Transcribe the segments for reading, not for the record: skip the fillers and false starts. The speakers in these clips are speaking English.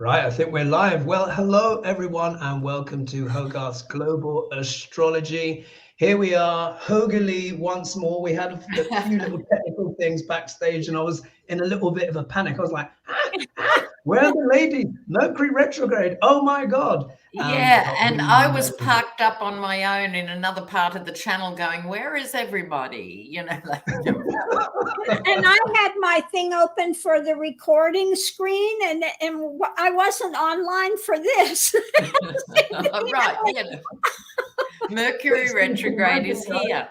Right, I think we're live. Well, hello everyone and welcome to Hogarth's Global Astrology. Here we are, HoGaLe once more. We had a few little technical things backstage and I was in a little bit of a panic. I was like, where are the ladies? Mercury retrograde. Oh my God. Yeah, and I was parked up on my own in another part of the channel going, where is everybody? You know, like, and I had my thing open for the recording screen and I wasn't online for this. Right, yeah. Mercury retrograde is here.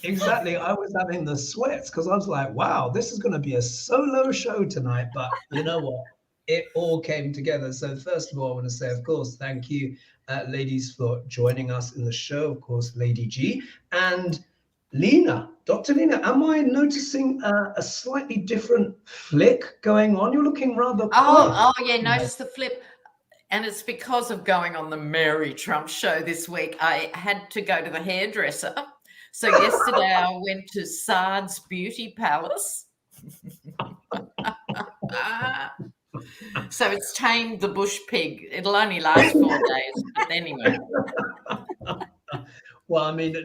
Exactly. I was having the sweats because I was like, wow, this is going to be a solo show tonight. But you know what? It all came together. So first of all, I want to say, of course, thank you, ladies, for joining us in the show. Of course, Lady G and Lena. Dr. Lena, am I noticing a slightly different flick going on? You're looking rather Oh, yeah, notice the flip. And it's because of going on the Mary Trump show this week. I had to go to the hairdresser. So yesterday I went to Sard's Beauty Palace. So it's tamed the bush pig. It'll only last 4 days, but anyway. Well, I mean,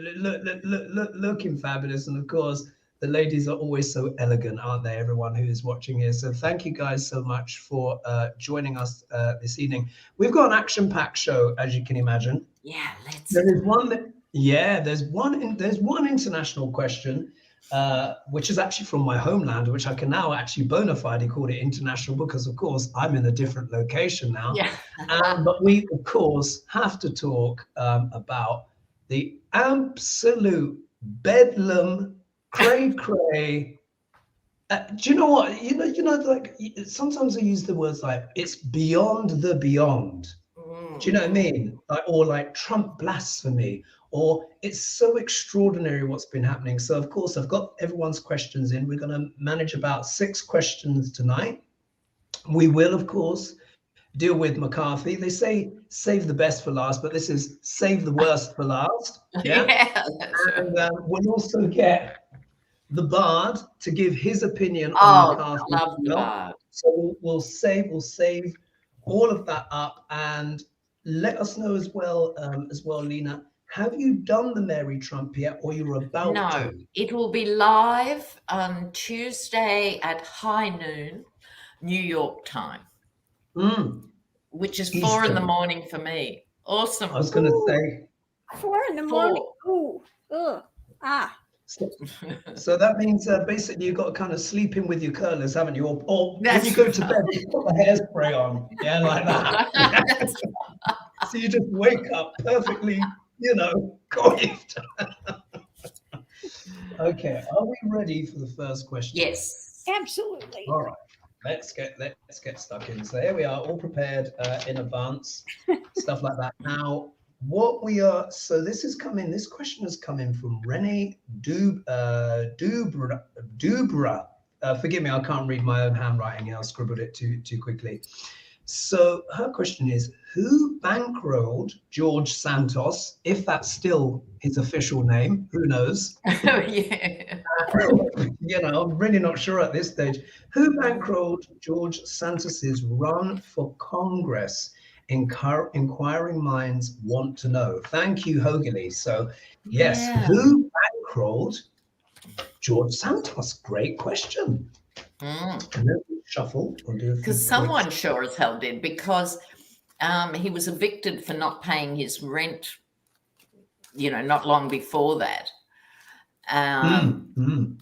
looking fabulous, and of course, the ladies are always so elegant, aren't they? Everyone who is watching here. So thank you guys so much for joining us this evening. We've got an action-packed show, as you can imagine. Yeah, let's. There's one international question. Which is actually from my homeland, which I can now actually bona fide call it international because, of course, I'm in a different location now. Yeah. But we, of course, have to talk about the absolute bedlam, cray-cray. Do you know what? You know, like sometimes I use the words like it's beyond the beyond. Do you know what I mean? Like, or like Trump blasphemy, or it's so extraordinary what's been happening. So, of course, I've got everyone's questions in. We're going to manage about 6 questions tonight. We will, of course, deal with McCarthy. They say save the best for last, but this is save the worst for last. Yeah. And we'll also get the Bard to give his opinion on McCarthy. Love the Bard. So we'll save all of that up and let us know as well, Lena. Have you done the Mary Trump yet, or you're about to? No, it will be live on Tuesday at high noon, New York time, which is 4 in the morning for me. Awesome. I was going to say 4 in the morning. So that means basically you've got to kind of sleep in with your curlers, haven't you? Or when you go to bed, you put the hairspray on, like that. So you just wake up perfectly, coiffed. Okay, are we ready for the first question? Yes, absolutely. All right, let's get stuck in. So here we are, all prepared in advance, stuff like that. Now, this question is coming from Renee Dubra. Forgive me, I can't read my own handwriting. I scribbled it too quickly. So her question is, who bankrolled George Santos, if that's still his official name? Who knows? Yeah. I'm really not sure at this stage. Who bankrolled George Santos's run for Congress? Inquiring minds want to know. Thank you, HoGaLe. So, yes, Who bankrolled George Santos? Great question. And then we shuffle. Because someone sure as hell did, because he was evicted for not paying his rent, not long before that. And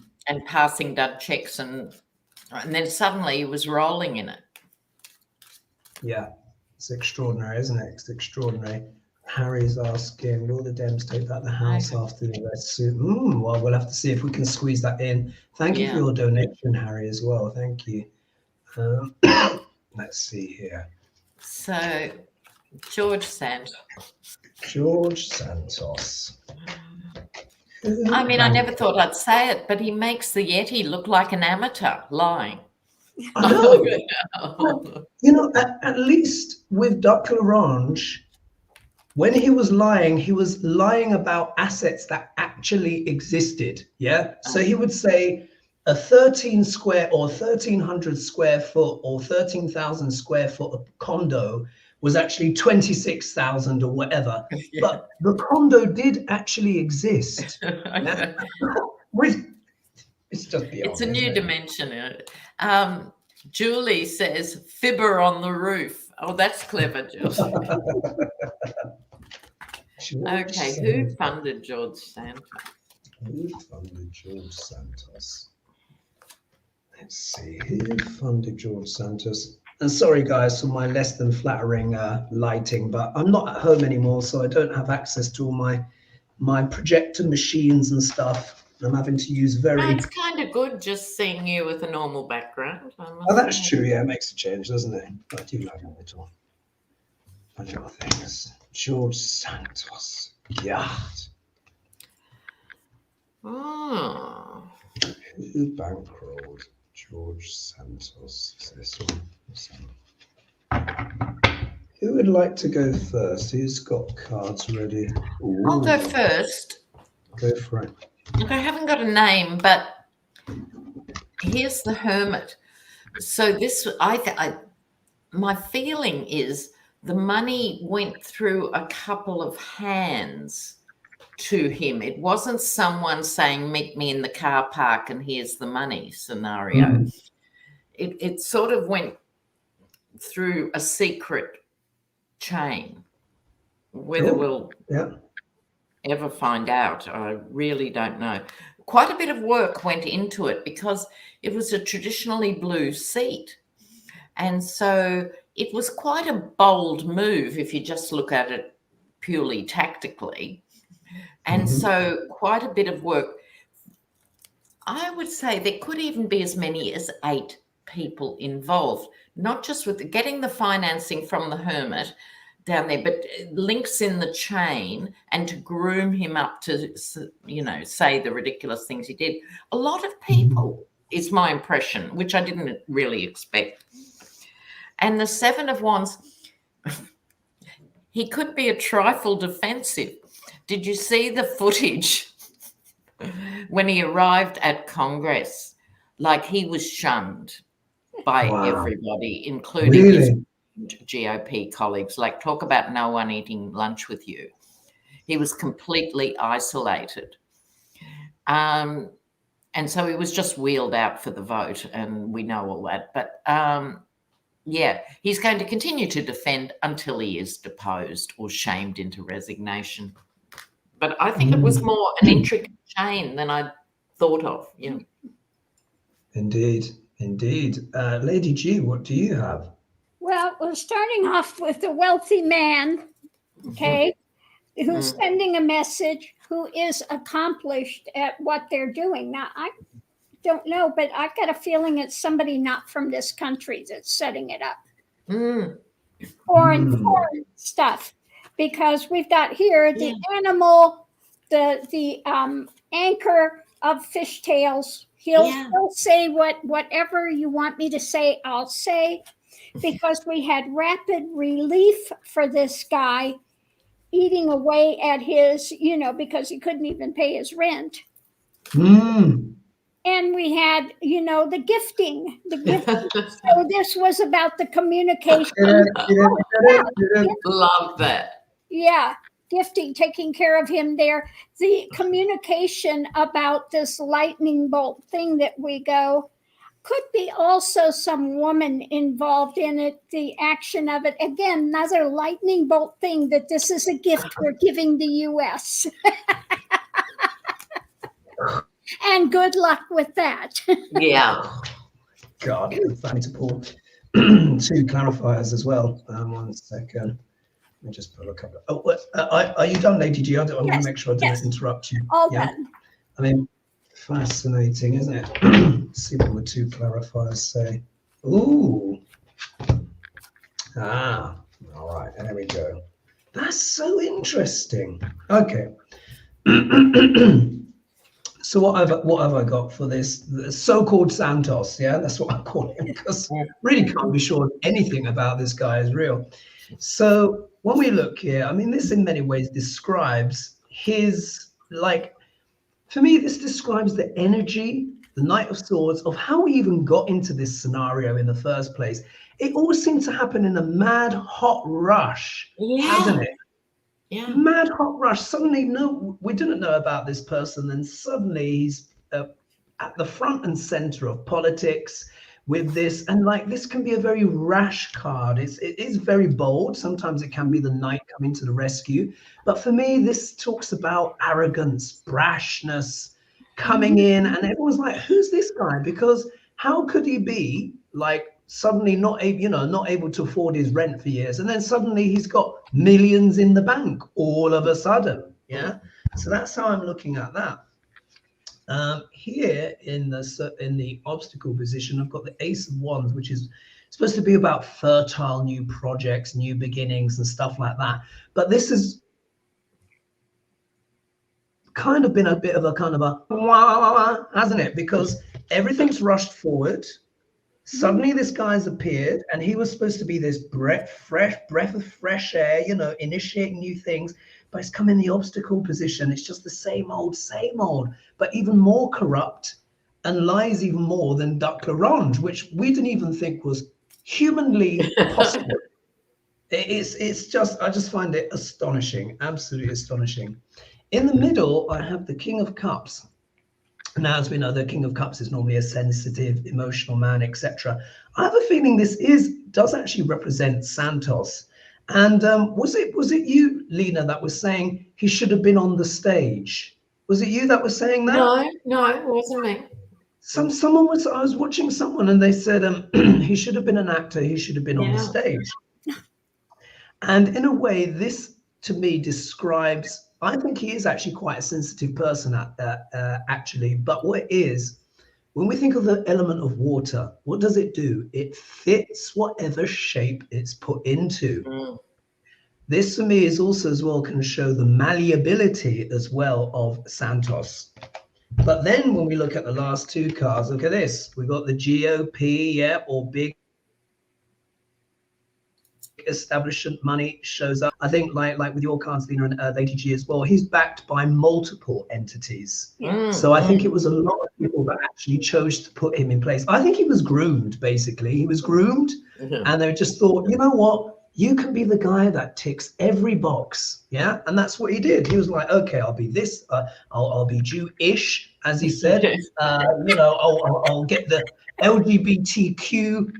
passing dud checks, and then suddenly he was rolling in it. Yeah. It's extraordinary, isn't it? It's extraordinary. Harry's asking, will the Dems take back the house after the arrest soon? Well, we'll have to see if we can squeeze that in. Thank you for your donation, Harry, as well. Thank you. Let's see here. So, George Santos. I mean, I never thought I'd say it, but he makes the Yeti look like an amateur lying. I know. Well, at least with Dr. Larange, when he was lying about assets that actually existed. Yeah. So he would say, a 13 square or 1,300 square foot or 13,000 square foot condo was actually 26,000 or whatever. Yeah. But the condo did actually exist. Okay. It's just beyond. It's a new dimension. Julie says, fibber on the roof. Oh, that's clever, Julie. Okay, who funded George Santos? Who funded George Santos? Let's see, who funded George Santos? And sorry, guys, for my less than flattering lighting, but I'm not at home anymore, so I don't have access to all my projector machines and stuff. I'm having to use very... No, it's kind of good just seeing you with a normal background. Oh, that's true, yeah, it makes a change, doesn't it? I do like a little things. George Santos. Yeah. Oh. Who bankrolled George Santos? Is this one? Who would like to go first? Who's got cards ready? Ooh. I'll go first. Go for it. I haven't got a name, but here's the Hermit. So this, my feeling is the money went through a couple of hands to him. It wasn't someone saying, meet me in the car park and here's the money scenario. Mm. It sort of went through a secret chain. Whether we'll ever find out, I really don't know. Quite a bit of work went into it because it was a traditionally blue seat. And so it was quite a bold move if you just look at it purely tactically. And so quite a bit of work. I would say there could even be as many as 8 people involved, not just with getting the financing from the Hermit down there, but links in the chain and to groom him up to, you know, say the ridiculous things he did. A lot of people is my impression, which I didn't really expect. And the 7 of Wands, he could be a trifle defensive. Did you see the footage when he arrived at Congress? Like he was shunned by everybody, including his GOP colleagues. Like, talk about no one eating lunch with you. He was completely isolated. And so he was just wheeled out for the vote, and we know all that. But yeah, he's going to continue to defend until he is deposed or shamed into resignation. But I think it was more an intricate chain than I thought of. Yeah. Indeed. Lady G, what do you have? Well, we're starting off with a wealthy man, okay, who's sending a message, who is accomplished at what they're doing. Now, I don't know, but I've got a feeling it's somebody not from this country that's setting it up. Foreign stuff. Because we've got here the animal, the anchor of fishtails. He'll say whatever you want me to say, I'll say. Because we had rapid relief for this guy eating away at his, you know, because he couldn't even pay his rent. And we had, you know, the gifting. So this was about the communication. Love that. Yeah, gifting, taking care of him there. The communication about this lightning bolt thing that we go, could be also some woman involved in it, the action of it. Again, another lightning bolt thing that this is a gift we're giving the U.S. And good luck with that. Yeah. God, I need to pull 2 clarifiers as well. 1 second. Let me just pull a couple. Are you done, Lady G? I want to make sure I don't interrupt you. All done. I mean, fascinating, isn't it? Let's see what the 2 clarifiers say. Ooh. All right, there we go. That's so interesting. Okay. So what have I got for this so-called Santos? Yeah, that's what I call him, because really can't be sure anything about this guy is real. So when we look here, I mean, this in many ways describes his, like, for me, this describes the energy the Knight of Swords, of how we even got into this scenario in the first place. It all seemed to happen in a mad, hot rush, hasn't it? Yeah. Mad, hot rush. Suddenly, no, we didn't know about this person. Then suddenly he's at the front and center of politics with this. And like, this can be a very rash card. It is very bold. Sometimes it can be the knight coming to the rescue. But for me, this talks about arrogance, brashness, coming in, and everyone's like, who's this guy? Because how could he be like suddenly not able to afford his rent for years, and then suddenly he's got millions in the bank all of a sudden? Yeah, so that's how I'm looking at that. Here in the obstacle position, I've got the Ace of Wands, which is supposed to be about fertile new projects, new beginnings, and stuff like that. But this is kind of been a bit of a kind of a hasn't it? Because everything's rushed forward. Suddenly this guy's appeared, and he was supposed to be this breath of fresh air, initiating new things, but it's come in the obstacle position. It's just the same old, but even more corrupt, and lies even more than Duc Larange, which we didn't even think was humanly possible. It's just, I just find it astonishing, absolutely astonishing. In the middle, I have the King of Cups. Now, as we know, the King of Cups is normally a sensitive, emotional man, etc. I have a feeling this does actually represent Santos. And was it you, Lena, that was saying he should have been on the stage? Was it you that was saying that? No, it wasn't me. I was watching someone, and they said he should have been an actor. He should have been on the stage. And in a way, this to me describes, I think he is actually quite a sensitive person actually. But what it is, when we think of the element of water, what does it do? It fits whatever shape it's put into. This for me is also as well can show the malleability as well of Santos. But then when we look at the last two cards, look at this. We've got the GOP, or big establishment money shows up. I think like with your cards, Lena, and Lady G as well, he's backed by multiple entities. So I think it was a lot of people that actually chose to put him in place. I think he was groomed, basically. He was groomed, and they just thought, you know what? You can be the guy that ticks every box. Yeah. And that's what he did. He was like, okay, I'll be this, I'll be Jewish, as he said. I'll get the LGBTQ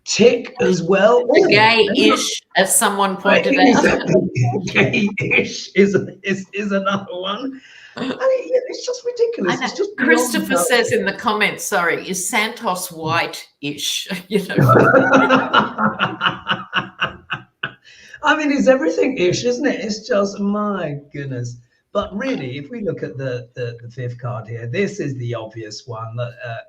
tick as well. Gay-ish, as someone pointed out. Gay-ish is another one. And it's just ridiculous. It's just Christopher says in the comments, sorry, is Santos white-ish? I mean, it's everything-ish, isn't it? It's just, my goodness. But really, if we look at the fifth card here, this is the obvious one.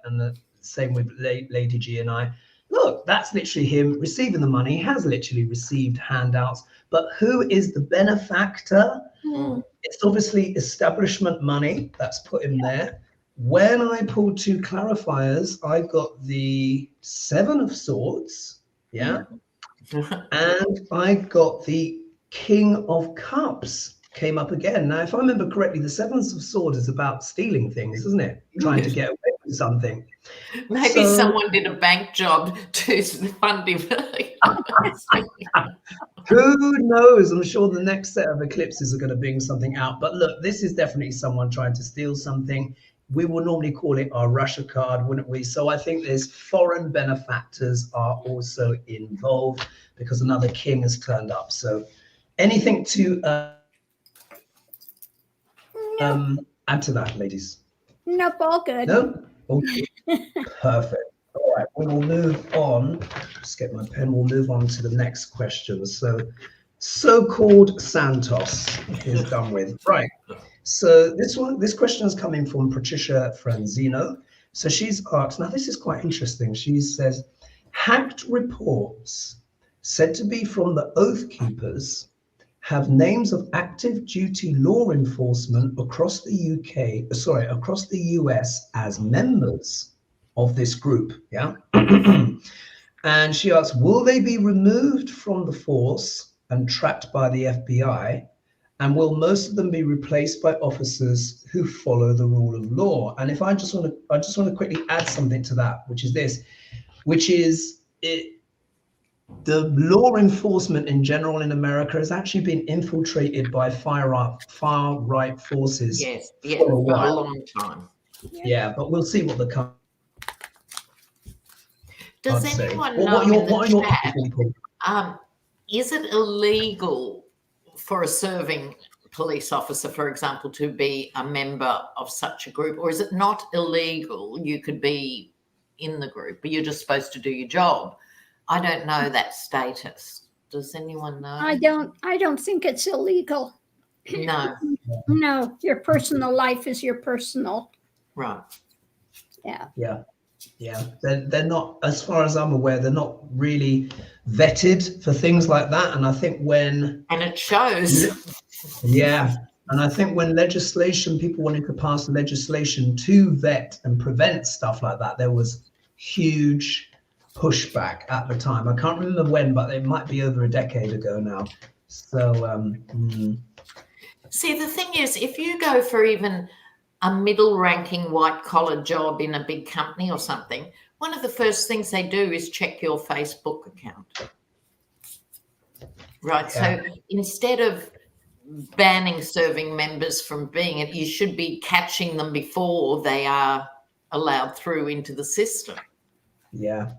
And the same with Lady G and I. Look, that's literally him receiving the money. He has literally received handouts. But who is the benefactor? It's obviously establishment money that's put him there. When I pulled two clarifiers, I got the Seven of Swords. Yeah. And I got the King of Cups came up again. Now, if I remember correctly, the Seven of Swords is about stealing things, isn't it? Trying to get away with something. Maybe someone did a bank job to fund him. Who knows? I'm sure the next set of eclipses are going to bring something out. But look, this is definitely someone trying to steal something. We will normally call it our Russia card, wouldn't we? So I think there's foreign benefactors are also involved because another king has turned up. So anything to add to that, ladies? Nope, all good. No? Okay. Perfect. All right, we will move on. Just get my pen. We'll move on to the next question. So-called Santos is done with. Right. So this question is coming from Patricia Franzino. So she's asked, now this is quite interesting. She says, hacked reports said to be from the Oath Keepers have names of active duty law enforcement across the US as members of this group. Yeah. And she asks, will they be removed from the force and tracked by the FBI? And will most of them be replaced by officers who follow the rule of law? And if I just want to quickly add something to that, which is this, which is the law enforcement in general in America has actually been infiltrated by far right forces for a while. For a long time. Yeah, but we'll see what the Does say. anyone Well, know what are your chat, is it illegal for a serving police officer, for example, to be a member of such a group, or is it not illegal? You could be in the group, but you're just supposed to do your job. I don't know that status. Does anyone know? I don't think it's illegal. No. No, your personal life is your personal. Right. Yeah. They're not, as far as I'm aware, they're not really vetted for things like that. And I think and it shows. Yeah. And I think when people wanted to pass legislation to vet and prevent stuff like that, there was huge pushback at the time. I can't remember when, but it might be over a decade ago now. So, See, the thing is, if you go for even a middle-ranking white-collar job in a big company or something, one of the first things they do is check your Facebook account. Right. Yeah. So instead of banning serving members from being it, you should be catching them before they are allowed through into the system. Yeah.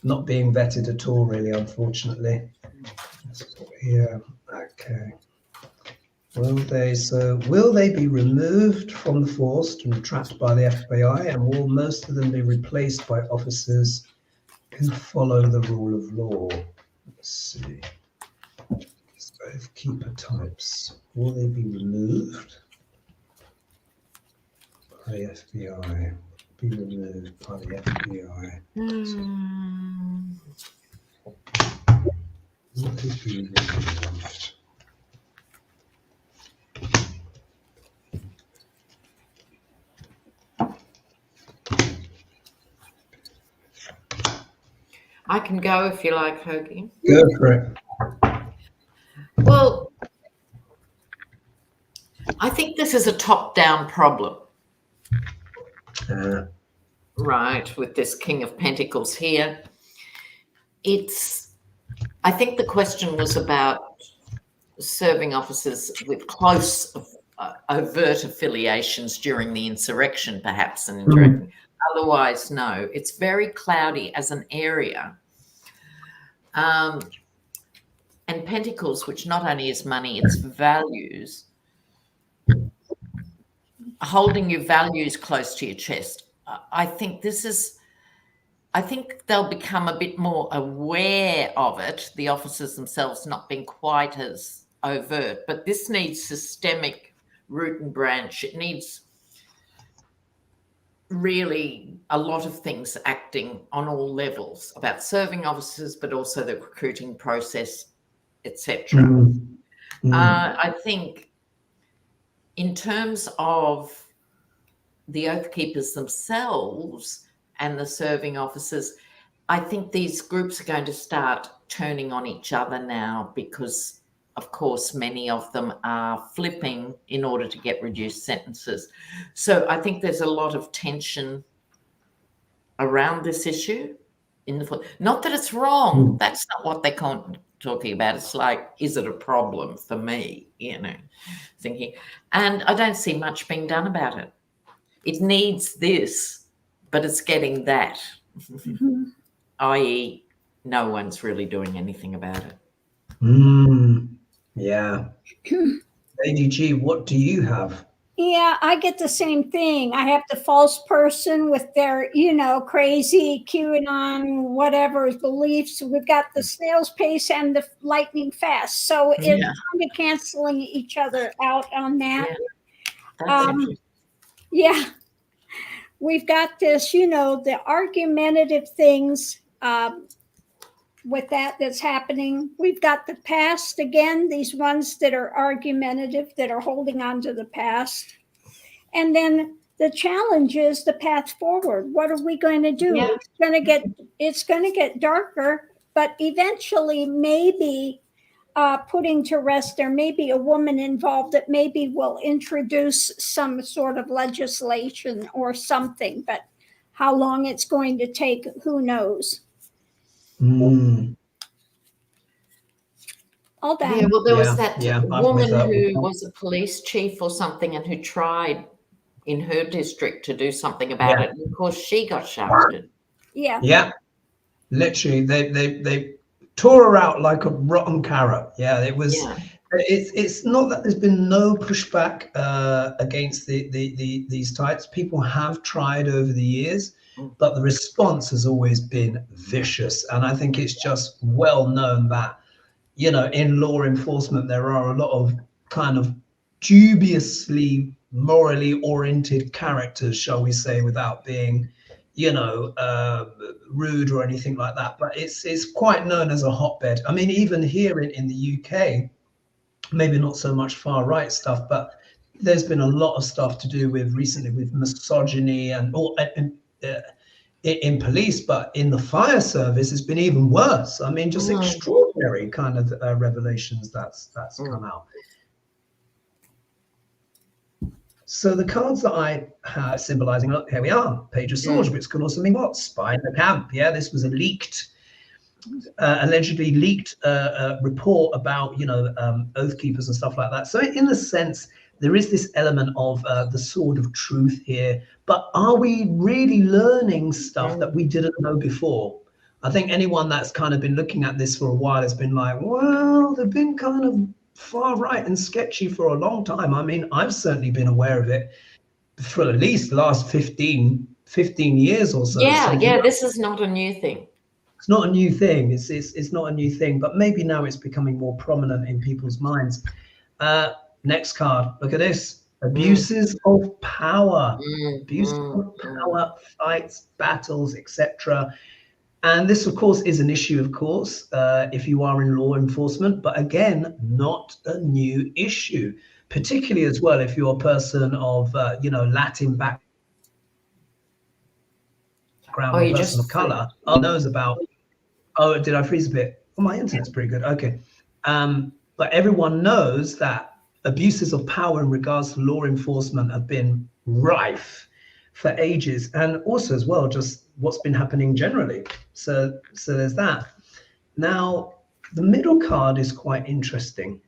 Not being vetted at all, really, unfortunately. Yeah. Okay. Will they be removed from the force and trapped by the FBI, and will most of them be replaced by officers who follow the rule of law? Let's see. Both keeper types. Will they be removed by the FBI? Be removed by the FBI. Will they be removed? I can go if you like, Hogie. Go for it. Well, I think this is a top-down problem. Right, with this King of Pentacles here. I think the question was about serving officers with close, overt affiliations during the insurrection, perhaps, and indirect. Otherwise, no. It's very cloudy as an area. And Pentacles, which not only is money, it's values. Holding your values close to your chest. I think they'll become a bit more aware of it, the officers themselves not being quite as overt, but this needs systemic root and branch. It needs really a lot of things acting on all levels about serving officers, but also the recruiting process, etc. I think in terms of the oath keepers themselves and the serving officers, I think these groups are going to start turning on each other now because, of course, many of them are flipping in order to get reduced sentences. So I think there's a lot of tension around this issue. Not that it's wrong. That's not what they're talking about. It's like, is it a problem for me? Thinking. And I don't see much being done about it. It needs this, but it's getting that. I.e., no one's really doing anything about it. Yeah. Lady G, what do you have? Yeah, I get the same thing. I have the false person with their, crazy QAnon, whatever beliefs. We've got the snail's pace and the lightning fast. So it's kind of canceling each other out on that. Yeah. We've got this, the argumentative things with that's happening. We've got the past again, these ones that are argumentative, that are holding on to the past. And then the challenge is the path forward. What are we going to do? Yeah. It's going to get darker, but eventually maybe putting to rest. There may be a woman involved that maybe will introduce some sort of legislation or something, but how long it's going to take, who knows? All done. Yeah, well, there was that I'm with woman that who one. was a police chief or something and who tried in her district to do something about it. And of course, she got shafted. Yeah. Literally, they tore her out like a rotten carrot. Yeah, it was. Yeah. It's not that there's been no pushback against these types. People have tried over the years, but the response has always been vicious. And I think it's just well known that, you know, in law enforcement, there are a lot of kind of dubiously morally oriented characters, shall we say, without being, you know, rude or anything like that. But it's quite known as a hotbed. I mean, even here in the UK, maybe not so much far right stuff, but there's been a lot of stuff to do with recently with misogyny and in police, but in the fire service, it's been even worse. I mean, just extraordinary kind of revelations that's come out. So the cards that I have symbolizing, look, here we are, Page of Swords, which can also mean what? Spy in the camp. Yeah, this was a leaked, allegedly leaked report about, you know, oath keepers and stuff like that. So in a sense, there is this element of the sword of truth here, but are we really learning stuff that we didn't know before? I think anyone that's kind of been looking at this for a while has been like, well, they've been kind of far right and sketchy for a long time. I mean, I've certainly been aware of it for at least the last 15 years or so. Yeah, this is not a new thing. It's not a new thing. It's not a new thing, but maybe now it's becoming more prominent in people's minds. Next card, look at this. Abuses of power. Abuses of power, fights, battles, etc. And this, of course, is an issue, of course, if you are in law enforcement, but again, not a new issue, particularly as well if you're a person of, you know, Latin background, or person of color, knows about, oh, did I freeze a bit? Oh, my internet's pretty good. Okay. But everyone knows that abuses of power in regards to law enforcement have been rife for ages, and also as well just what's been happening generally. So there's that. Now the middle card is quite interesting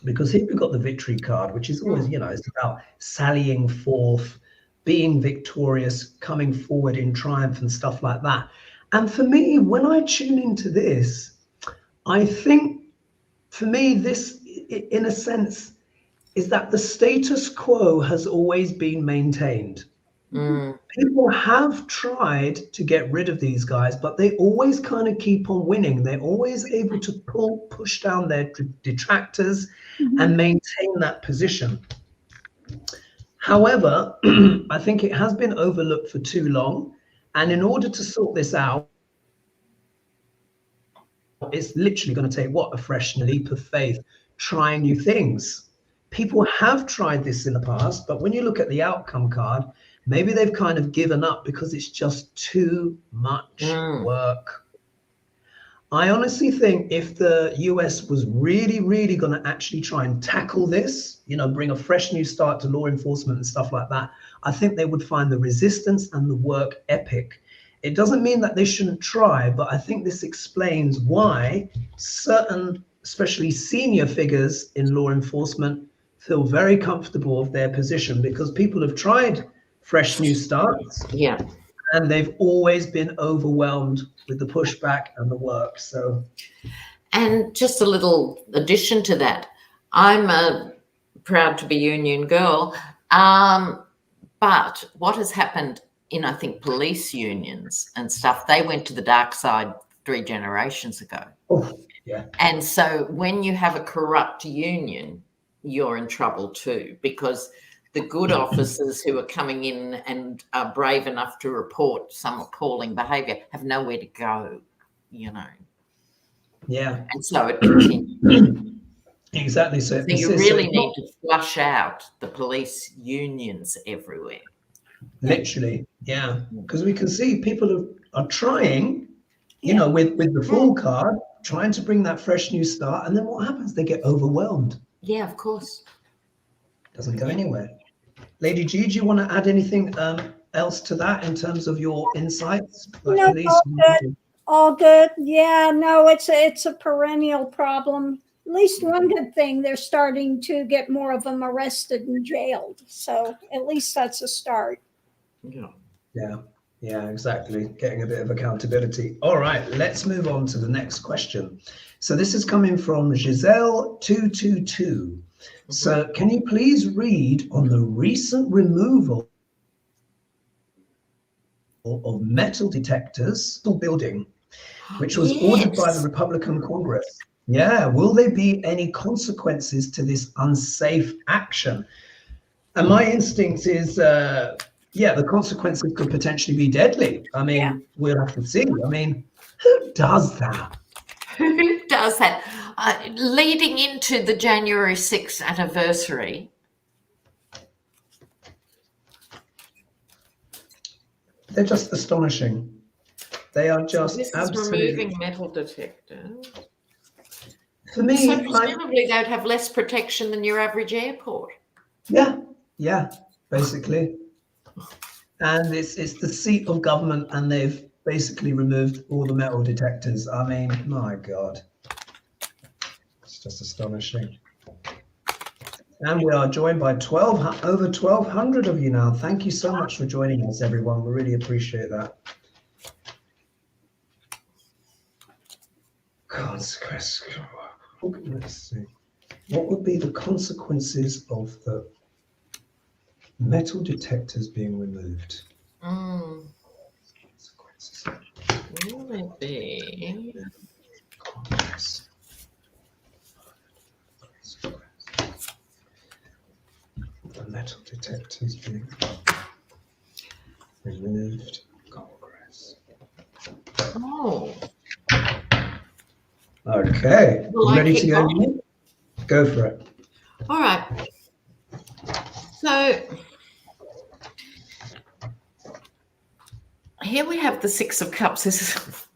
because here we've got the victory card, which is always, you know, it's about sallying forth, being victorious, coming forward in triumph and stuff like that. And for me, when I tune into this, I think for me this, in a sense, is that the status quo has always been maintained. People have tried to get rid of these guys, but they always kind of keep on winning. They're always able to push down their detractors and maintain that position. However, I think it has been overlooked for too long. And in order to sort this out, it's literally going to take what? A fresh leap of faith, trying new things. People have tried this in the past, but when you look at the outcome card, maybe they've kind of given up because it's just too much work. I honestly think if the US was really, really going to actually try and tackle this, you know, bring a fresh new start to law enforcement and stuff like that, I think they would find the resistance and the work epic. It doesn't mean that they shouldn't try, but I think this explains why certain, especially senior figures in law enforcement, feel very comfortable with their position because people have tried fresh new starts. Yeah. And they've always been overwhelmed with the pushback and the work. So, and just a little addition to that, I'm proud to be union girl. But what has happened in, I think, police unions and stuff, they went to the dark side 3 generations ago. Oh, yeah. And so when you have a corrupt union, you're in trouble too, because the good officers who are coming in and are brave enough to report some appalling behaviour have nowhere to go, you know. Yeah. And so it continues. Exactly. So you really need to flush out the police unions everywhere. Literally, yeah. Because we can see people are trying, you know, with the full card, trying to bring that fresh new start, and then what happens? They get overwhelmed. Yeah, of course. Doesn't go anywhere. Lady G, do you want to add anything else to that in terms of your insights? Like, No, please. all good. Yeah, no, it's a perennial problem. At least one good thing, they're starting to get more of them arrested and jailed. So at least that's a start. Yeah, exactly. Getting a bit of accountability. All right, let's move on to the next question. So this is coming from Giselle 222. So can you please read on the recent removal of metal detectors building, which was ordered by the Republican Congress? Yeah, will there be any consequences to this unsafe action? And my instinct is, yeah, the consequences could potentially be deadly. I mean, we'll have to see. I mean, who does that? Who does that? Leading into the January 6th anniversary. They're just astonishing. They are just this absolutely. Is removing metal detectors. For me, so presumably they'd have less protection than your average airport. Yeah, basically. And it's the seat of government, and they've basically removed all the metal detectors. I mean, my God, it's just astonishing. And we are joined by over 1,200 of you now. Thank you so much for joining us, everyone. We really appreciate that. Let's see. What would be the consequences of the metal detectors being removed? Will they be? The metal detectors being removed. Congress. Oh. Okay. Ready to go? Go for it. All right. So here we have the Six of Cups. This is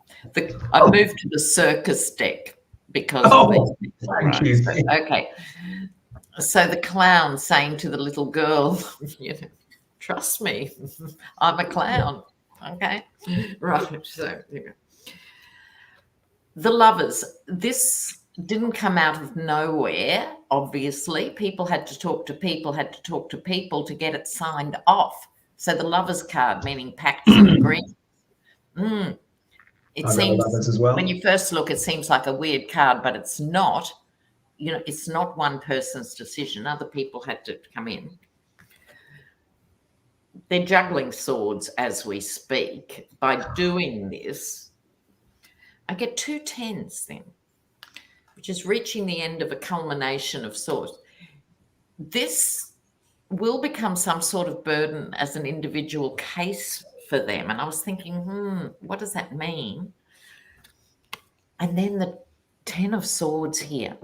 I moved to the circus deck because of these. Thank you. So, okay. So the clown saying to the little girl, you know, trust me, I'm a clown. Okay. Right. So the Lovers. This didn't come out of nowhere, obviously. People had to talk to people, to get it signed off. So the Lovers card, meaning pacts and agreements. It seems, as well. When you first look, it seems like a weird card, but it's not. You know, it's not one person's decision. Other people had to come in. They're juggling swords as we speak. By doing this, I get 2 10s then, which is reaching the end of a culmination of sorts. This will become some sort of burden as an individual case for them. And I was thinking, what does that mean? And then the 10 of Swords here.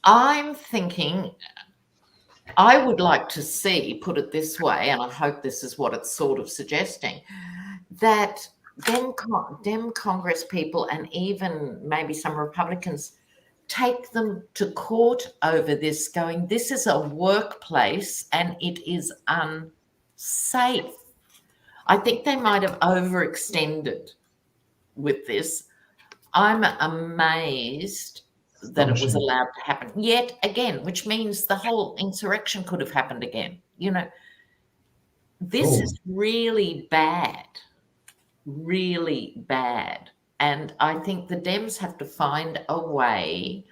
I'm thinking, I would like to see, put it this way, and I hope this is what it's sort of suggesting, that Dem Congress people and even maybe some Republicans take them to court over this, going, this is a workplace and it is unsafe. I think they might have overextended with this. I'm amazed that it was allowed to happen yet again, which means the whole insurrection could have happened again. You know, this is really bad. Really bad. And I think the Dems have to find a way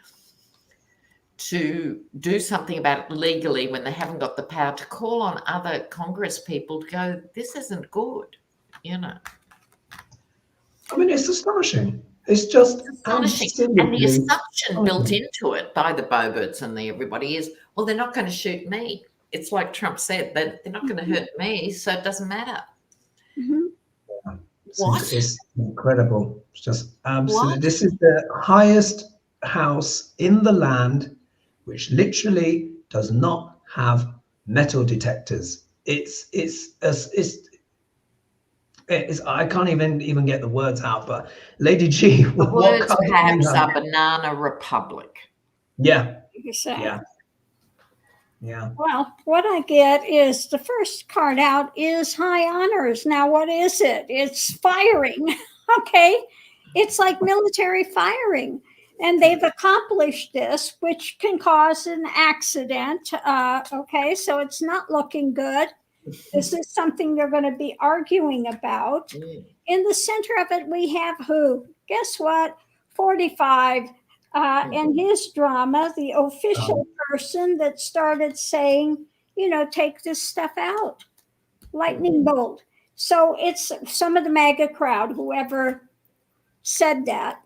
to do something about it legally when they haven't got the power, to call on other Congress people to go, this isn't good, you know. I mean, it's astonishing. It's just astonishing. And the assumption built into it by the Boberts and the everybody is, well, they're not going to shoot me. It's like Trump said, they're not going to hurt me, so it doesn't matter. What? It's incredible. It's just absolutely. What? This is the highest house in the land, which literally does not have metal detectors. It's I can't even get the words out. But Lady G, The what words card do you perhaps have? are Banana Republic. Yeah, You say. yeah, yeah. Well, what I get is the first card out is high honors. Now, what is it? It's firing. Okay. It's like military firing. And they've accomplished this, which can cause an accident. Okay. So it's not looking good. This is something they're going to be arguing about. In the center of it, we have who? Guess what? 45. And his drama, the official person that started saying, take this stuff out. Lightning bolt. So it's some of the MAGA crowd, whoever said that,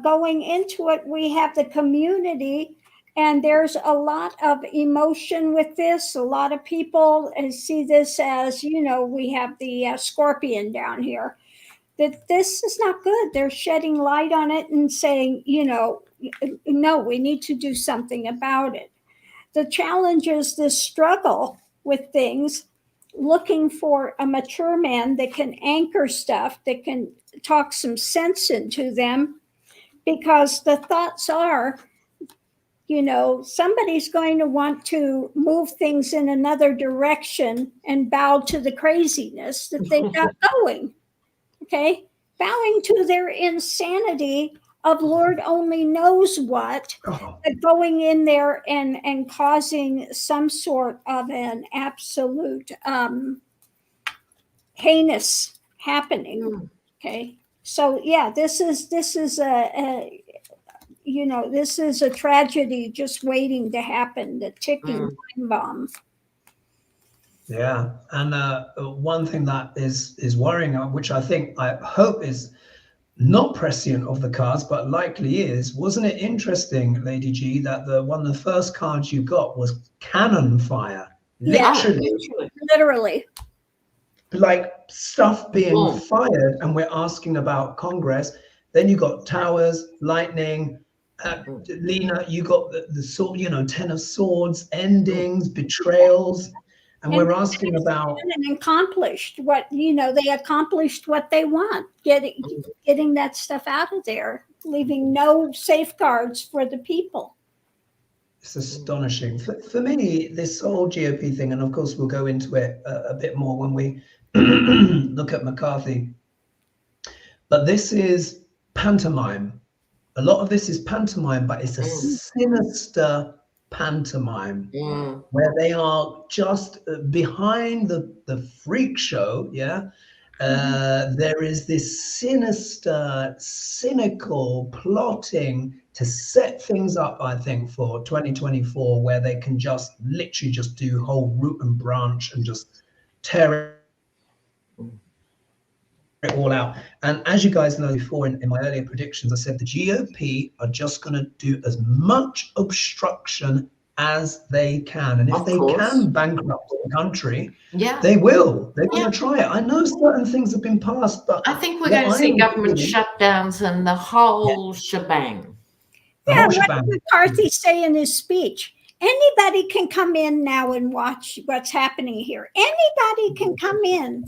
going into it, we have the community, and there's a lot of emotion with this. A lot of people see this as, we have the scorpion down here, that this is not good. They're shedding light on it and saying, no, we need to do something about it. The challenge is this struggle with things, looking for a mature man that can anchor stuff, that can talk some sense into them, because the thoughts are, somebody's going to want to move things in another direction and bow to the craziness that they've got going. Okay. Bowing to their insanity of Lord only knows what, but going in there and causing some sort of an absolute heinous happening. Okay. So yeah, this is a this is a tragedy just waiting to happen, the ticking time bomb. Yeah, and one thing that is worrying, which I hope is not prescient of the cards, but likely is. Wasn't it interesting, Lady G, that one of the first cards you got was cannon fire? Literally. Like stuff being fired, and we're asking about Congress. Then you got towers, lightning. Lena, you got the sword, 10 of swords, endings, betrayals. And we're asking about and accomplished what they accomplished what they want, getting that stuff out of there, leaving no safeguards for the people. It's astonishing. For me, this whole GOP thing, and of course we'll go into it a bit more when we look at McCarthy, but this is pantomime. A lot of this is pantomime, but it's a sinister pantomime where they are just behind the freak show. There is this sinister, cynical plotting to set things up, I think, for 2024, where they can just literally just do whole root and branch and just tear it all out. And as you guys know, before in my earlier predictions, I said the GOP are just going to do as much obstruction as they can, and if they can bankrupt the country, they will. They're going to try it. I know certain things have been passed, but I think we're going to see government shutdowns and the whole shebang. What did McCarthy say in his speech? Anybody can come in now and watch what's happening here. Anybody can come in.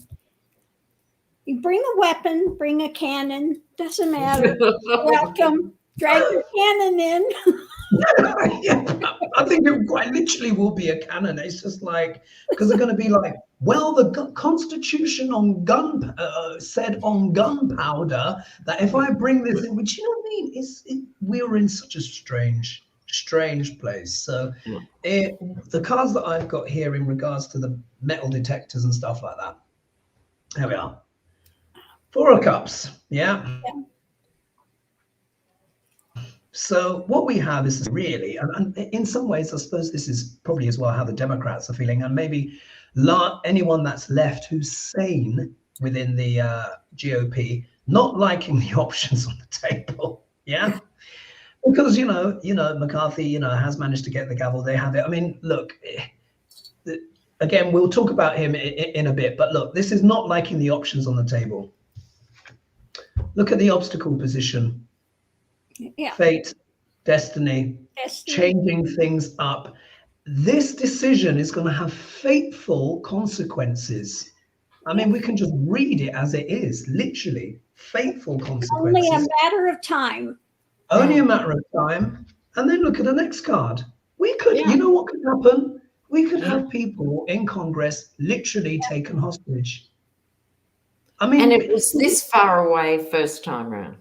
You bring a weapon, bring a cannon, doesn't matter. Welcome. Drag your cannon in. I think it quite literally will be a cannon. It's just like, because they're going to be like, well, the Constitution on said on gunpowder that if I bring this in, which we're in such a strange place. So the cards that I've got here in regards to the metal detectors and stuff like that. There we are. 4 of Cups. Yeah. So what we have is really, and in some ways, I suppose this is probably as well how the Democrats are feeling, and maybe anyone that's left who's sane within the GOP, not liking the options on the table. Yeah. Because, McCarthy, has managed to get the gavel. They have it. I mean, look, again, we'll talk about him in a bit, but look, this is not liking the options on the table. Look at the obstacle position. Fate, destiny, changing things up. This decision is going to have fateful consequences. I mean, we can just read it as it is, literally. Fateful consequences. Only a matter of time. Only a matter of time. And then look at the next card. We could, you know what could happen? We could have people in Congress literally taken hostage. I mean, and it was this far away first time round.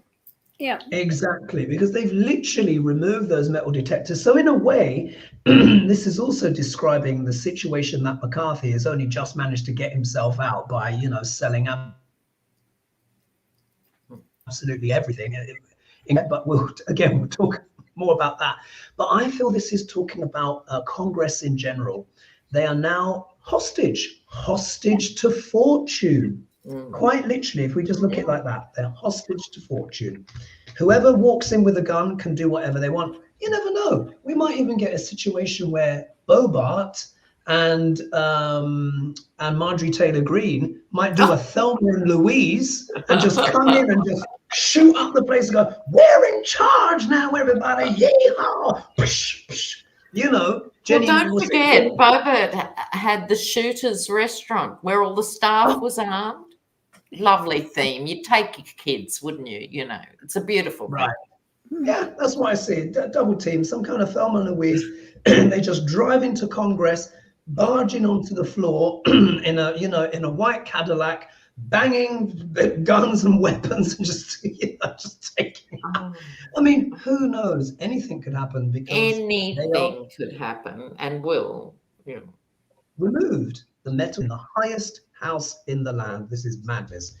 Yeah. Exactly, because they've literally removed those metal detectors. So in a way, this is also describing the situation that McCarthy has only just managed to get himself out by, you know, selling absolutely everything. But we'll talk more about that. But I feel this is talking about Congress in general. They are now hostage to fortune. Quite literally, if we just look at it like that, they're hostage to fortune. Whoever walks in with a gun can do whatever they want. You never know. We might even get a situation where Bobart and Marjorie Taylor Greene might do a Thelma and Louise and just come in and just shoot up the place and go, "We're in charge now, everybody! Yeehaw!" You know, Jenny. Well, don't forget, Bobart had the Shooters restaurant where all the staff was armed. Lovely theme. You'd take your kids, wouldn't you? You know, it's a beautiful thing. Right. Yeah, that's what I see. Double team, some kind of Thelma and Louise. They just drive into Congress, barging onto the floor in a white Cadillac, banging the guns and weapons and just taking. I mean, who knows? Anything could happen because anything could happen and will. Yeah. Removed the metal in the highest house in the land. This is madness.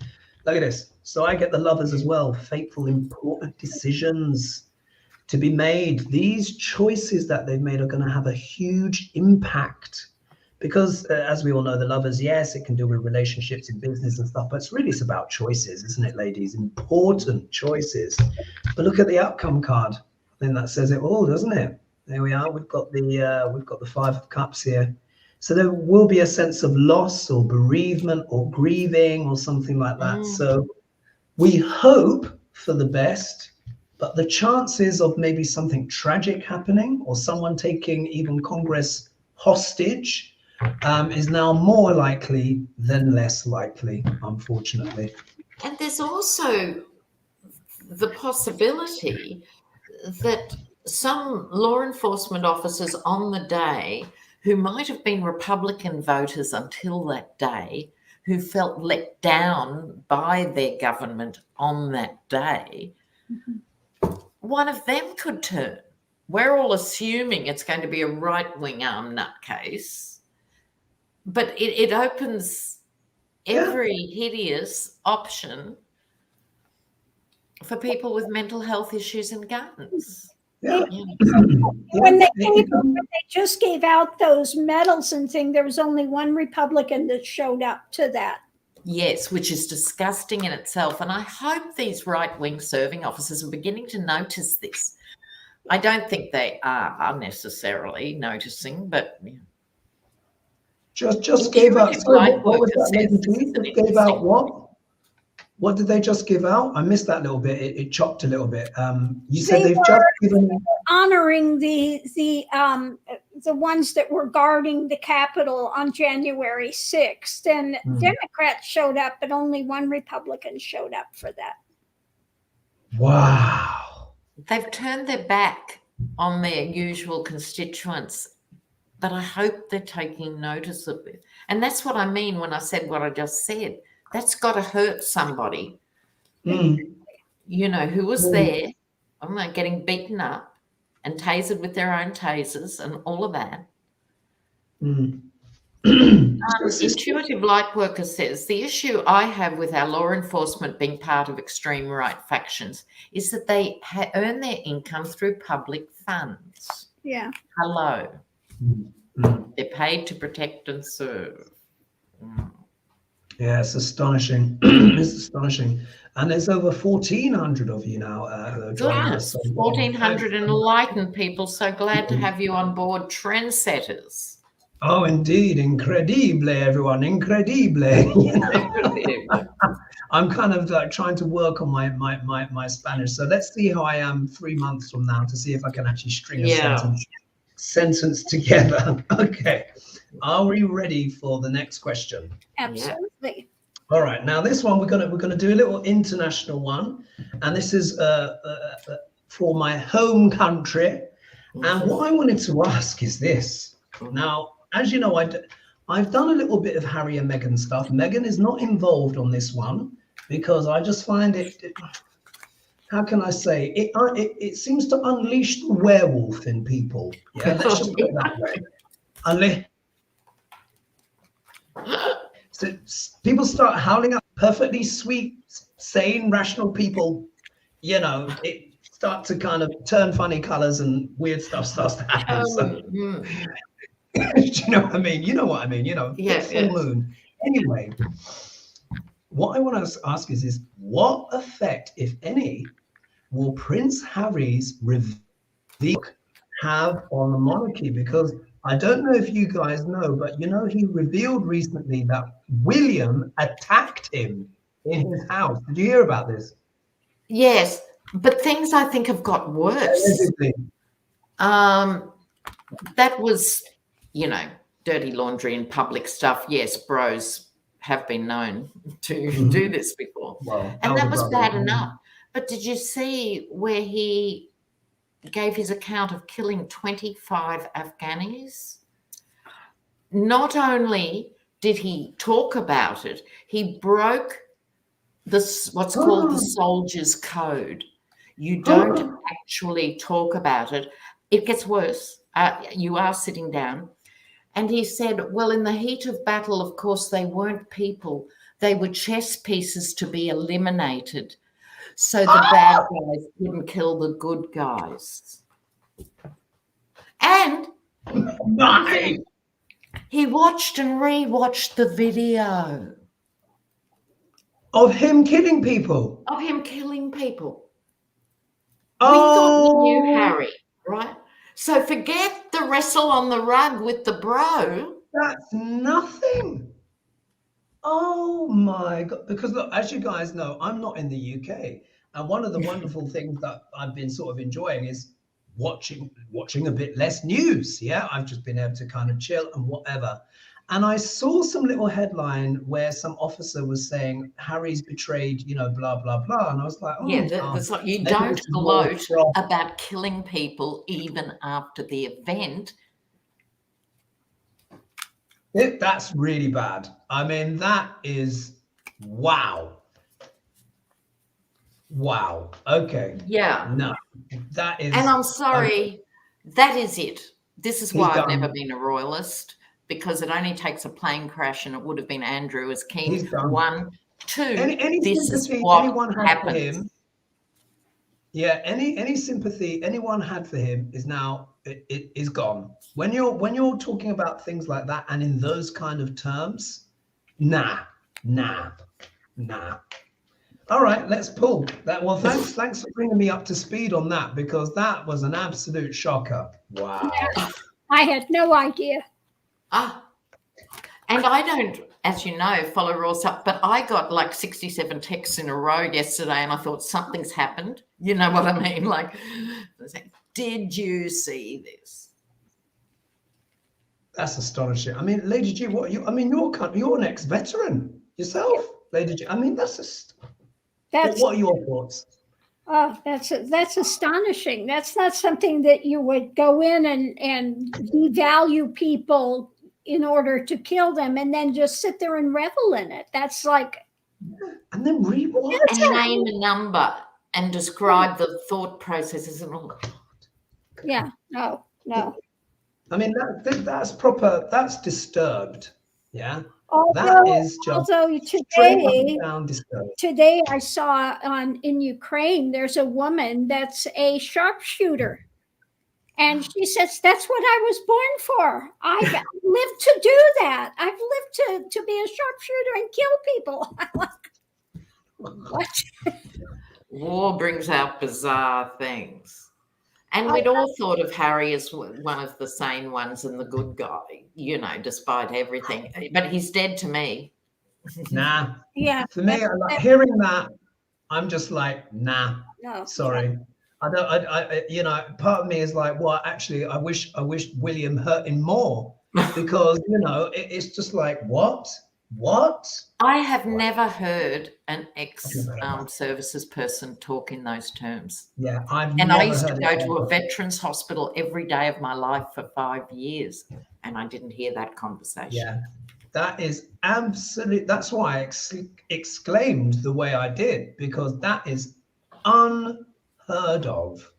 Look at this. So I get the Lovers as well. Fateful, important decisions to be made. These choices that they've made are going to have a huge impact because, as we all know, the Lovers, yes, it can deal with relationships in business and stuff, but it's about choices, isn't it, ladies? Important choices. But look at the outcome card. I think that says it all, doesn't it? There we are. We've got the Five of Cups here. So there will be a sense of loss or bereavement or grieving or something like that. So we hope for the best, but the chances of maybe something tragic happening or someone taking even Congress hostage is now more likely than less likely, unfortunately. And there's also the possibility that some law enforcement officers on the day who might have been Republican voters until that day, who felt let down by their government on that day, one of them could turn. We're all assuming it's going to be a right-wing arm nutcase, but it opens every hideous option for people with mental health issues and guns. When they just gave out those medals and thing, there was only one Republican that showed up to that. Yes, which is disgusting in itself. And I hope these right-wing serving officers are beginning to notice this. I don't think they are necessarily noticing, but just gave out. Sorry, what was that lady Just gave out what? What did they just give out? I missed that little bit. It chopped a little bit. You said they've just given honoring the ones that were guarding the Capitol on January 6th, and Democrats showed up, but only one Republican showed up for that. Wow. They've turned their back on their usual constituents, but I hope they're taking notice of it. And that's what I mean when I said what I just said. That's got to hurt somebody, you know, who was there, getting beaten up and tasered with their own tasers and all of that. Intuitive Lightworker says, the issue I have with our law enforcement being part of extreme right factions is that they earn their income through public funds. Yeah. Hello. They're paid to protect and serve. Yeah, it's astonishing. It's astonishing. And there's over 1,400 of you now. Goodness, 1,400 enlightened people. So glad to have you on board, trendsetters. Oh, indeed. Incredible, everyone. Incredible. I'm kind of like trying to work on my Spanish. So let's see how I am 3 months from now to see if I can actually string a sentence together. Okay. Are we ready for the next question? Absolutely. All right, now this one we're gonna do a little international one, and this is for my home country. And what I wanted to ask is this. Now, as you know, I've done a little bit of Harry and Meghan stuff. Meghan is not involved on this one because I just find it how can I say it? It seems to unleash the werewolf in people. Yeah, let's just put it that way. So people start howling at perfectly sweet, sane, rational people. You know, it starts to kind of turn funny colors and weird stuff starts to happen. So, do you know what I mean? You know what I mean? You know, full moon. Anyway, what I want to ask is what effect, if any, will Prince Harry's reveal have on the monarchy? Because I don't know if you guys know, but you know, he revealed recently that William attacked him in his house. Did you hear about this? Yes, but things I think have got worse. That was, you know, dirty laundry and public stuff. Yes, bros have been known to do this before. Well, and that was bad enough. But did you see where he gave his account of killing 25 Afghanis? Not only did he talk about it, he broke this what's called the soldier's code. You don't actually talk about it. It gets worse. You are sitting down. And he said, well, in the heat of battle, of course, they weren't people. They were chess pieces to be eliminated. So the bad guys couldn't kill the good guys. And he watched and rewatched the video. Of him killing people? Of him killing people. We thought we knew Harry, right? So forget the wrestle on the rug with the bro. That's nothing. Oh my God. Because look, as you guys know, I'm not in the UK. And one of the wonderful things that I've been sort of enjoying is watching a bit less news. Yeah, I've just been able to kind of chill and whatever. And I saw some little headline where some officer was saying Harry's betrayed, you know, blah, blah, blah. And I was like, that's like, you don't gloat about killing people even after the event. That's really bad. I mean, that is, wow. Wow. Okay. Yeah. No, that is. And I'm sorry, that is it. This is why I've never been a royalist, because it only takes a plane crash and it would have been Andrew as king. One, two, this is what happened. Him, yeah, any sympathy anyone had for him is now it is gone. When you're talking about things like that and in those kind of terms, nah. All right, let's pull that. Well, thanks for bringing me up to speed on that, because that was an absolute shocker. Wow. I had no idea. And I don't, as you know, follow rules up, but I got like 67 texts in a row yesterday and I thought something's happened. You know what I mean? Like, did you see this? That's astonishing. I mean, Lady G, you're an ex-veteran yourself, Lady G. I mean, what are your thoughts? Oh, that's astonishing. That's not something that you would go in and devalue people in order to kill them and then just sit there and revel in it. That's like, and then rewatch and name a number and describe the thought processes and all that. Yeah, no. I mean, that's proper. That's disturbed. Yeah. Although today I saw in Ukraine, there's a woman that's a sharpshooter. And she says, that's what I was born for. I've lived to do that. I've lived to be a sharpshooter and kill people. What? War brings out bizarre things. And we'd all thought of Harry as one of the sane ones and the good guy, you know, despite everything. But he's dead to me. Nah. Yeah. For me, hearing that, I'm just like, nah. No. Sorry. I you know, part of me is like, well, actually, I wish William hurt him more, because, you know, it's just like, what? What? I have never heard an ex-armed services person talk in those terms. Yeah, I've And never I used to heard go it to a ever. veterans hospital every day of my life for 5 years, and I didn't hear that conversation. Yeah, that is absolute. That's why I exclaimed the way I did, because that is unheard of.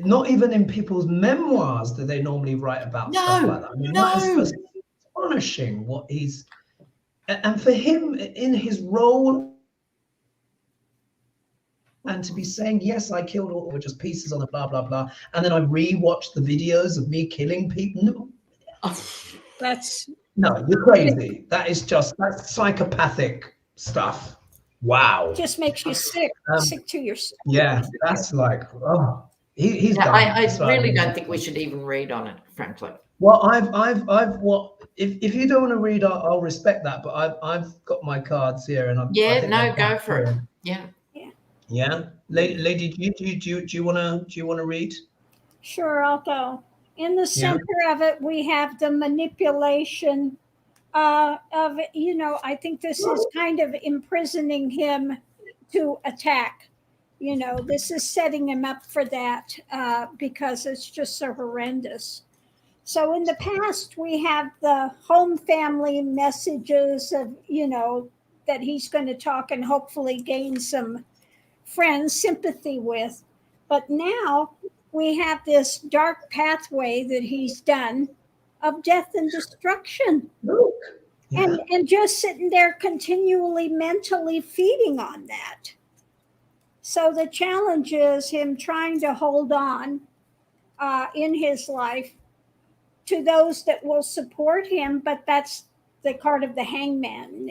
Not even in people's memoirs do they normally write about stuff like that. I mean, that is astonishing what he's, and for him in his role, and to be saying, yes, I killed all, or just pieces on the blah, blah, blah. And then I rewatched the videos of me killing people. No. That's No, you're crazy. That's psychopathic stuff. Wow. just makes you sick to your stomach. Yeah, that's like, oh, he's done. I really don't think we should even read on it, frankly. Well, if you don't want to read, I'll respect that. But I've got my cards here, and Go for it. Yeah. Yeah, lady, do you want to read? Sure, I'll go. In the center of it, we have the manipulation of, I think this is kind of imprisoning him to attack. This is setting him up for that because it's just so horrendous. So in the past, we have the home family messages of, that he's going to talk and hopefully gain some friends sympathy with. But now we have this dark pathway that he's done of death and destruction. Look. Yeah. And just sitting there continually mentally feeding on that. So the challenge is him trying to hold on in his life to those that will support him, but that's the card of the hangman.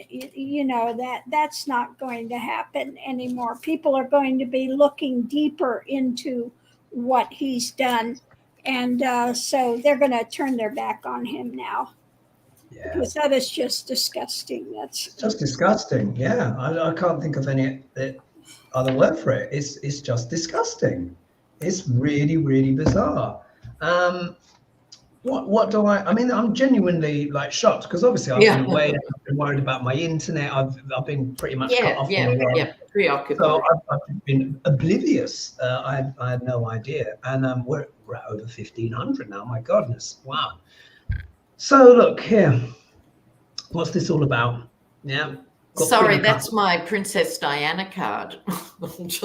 That's not going to happen anymore. People are going to be looking deeper into what he's done, and so they're going to turn their back on him now. Yeah, because that is just disgusting. That's just disgusting. Yeah, I can't think of any other word for it. It's just disgusting. It's really, really bizarre. What do I mean, I'm genuinely like shocked, because obviously I've been away, I've been worried about my internet, I've been pretty much cut off. Preoccupied. So I've been oblivious. I had no idea. And we're at over 1,500 now, my goodness, wow. So look here, what's this all about? Yeah. Sorry, that's my Princess Diana card.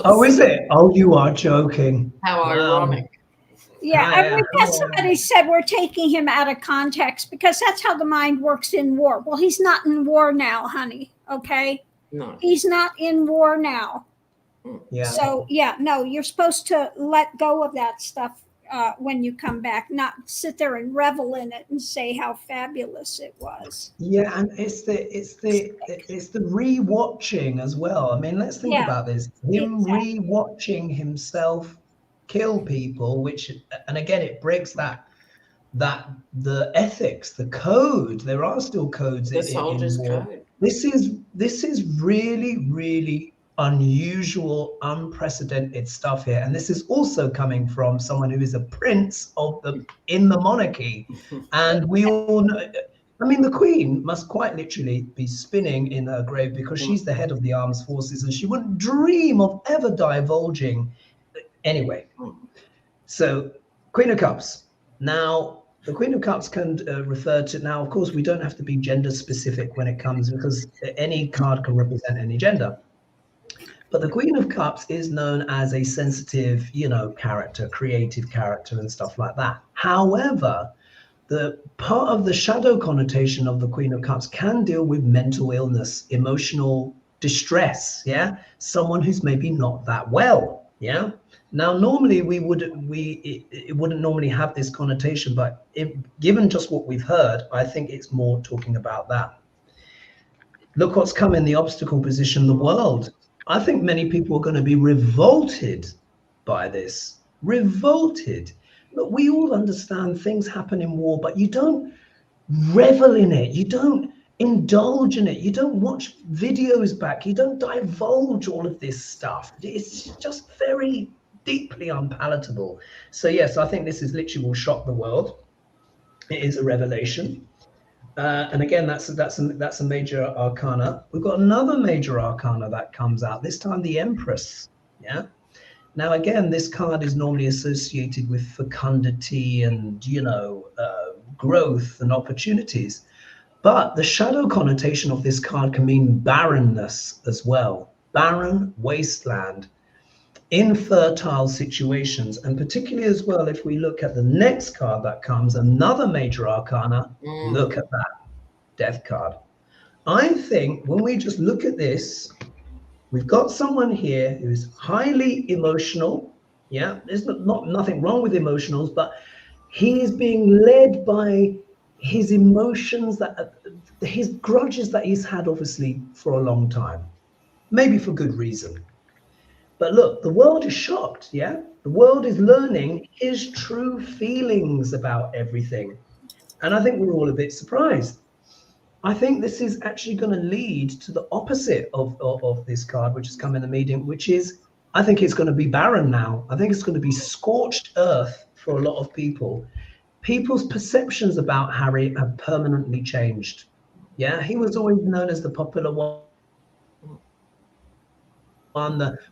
Oh, is it? Oh, you are joking. How ironic. Yeah, I mean, somebody said we're taking him out of context because that's how the mind works in war. Well, he's not in war now, honey. Okay? No. He's not in war now. Yeah. So, no, you're supposed to let go of that stuff when you come back, not sit there and revel in it and say how fabulous it was. Yeah, and it's the rewatching as well. I mean, let's think about this. Him rewatching himself kill people, which, and again, it breaks that the ethics, the code. There are still codes the soldiers' code. This is really, really unusual, unprecedented stuff here, and this is also coming from someone who is a prince in the monarchy, and we all know. I mean, the Queen must quite literally be spinning in her grave, because she's the head of the armed forces, and she wouldn't dream of ever divulging. Anyway, so Queen of Cups. Now, the Queen of Cups can refer to, now, of course, we don't have to be gender specific when it comes, because any card can represent any gender. But the Queen of Cups is known as a sensitive, character, creative character and stuff like that. However, the part of the shadow connotation of the Queen of Cups can deal with mental illness, emotional distress, someone who's maybe not that well, Now, normally it wouldn't normally have this connotation, but given just what we've heard, I think it's more talking about that. Look what's come in the obstacle position, the world. I think many people are going to be revolted by this. Revolted. Look, we all understand things happen in war, but you don't revel in it. You don't indulge in it. You don't watch videos back. You don't divulge all of this stuff. It's just very deeply unpalatable. So yes, I think this is literally will shock the world. It is a revelation. And again, that's a major arcana. We've got another major arcana that comes out, this time the Empress. Yeah. Now, again, this card is normally associated with fecundity and, growth and opportunities. But the shadow connotation of this card can mean barrenness as well. Barren wasteland, infertile situations. And particularly as well, if we look at the next card that comes, another major arcana, look at that, Death card. I think when we just look at this, we've got someone here who is highly emotional. Yeah, there's nothing wrong with emotionals, but he is being led by his emotions, his grudges that he's had, obviously, for a long time, maybe for good reason. But look, the world is shocked. Yeah, the world is learning his true feelings about everything, and I think we're all a bit surprised. I think this is actually going to lead to the opposite of this card, which has come in the medium, which is, I think it's going to be barren now. I think it's going to be scorched earth for a lot of people. People's perceptions about Harry have permanently changed. Yeah, he was always known as the popular one,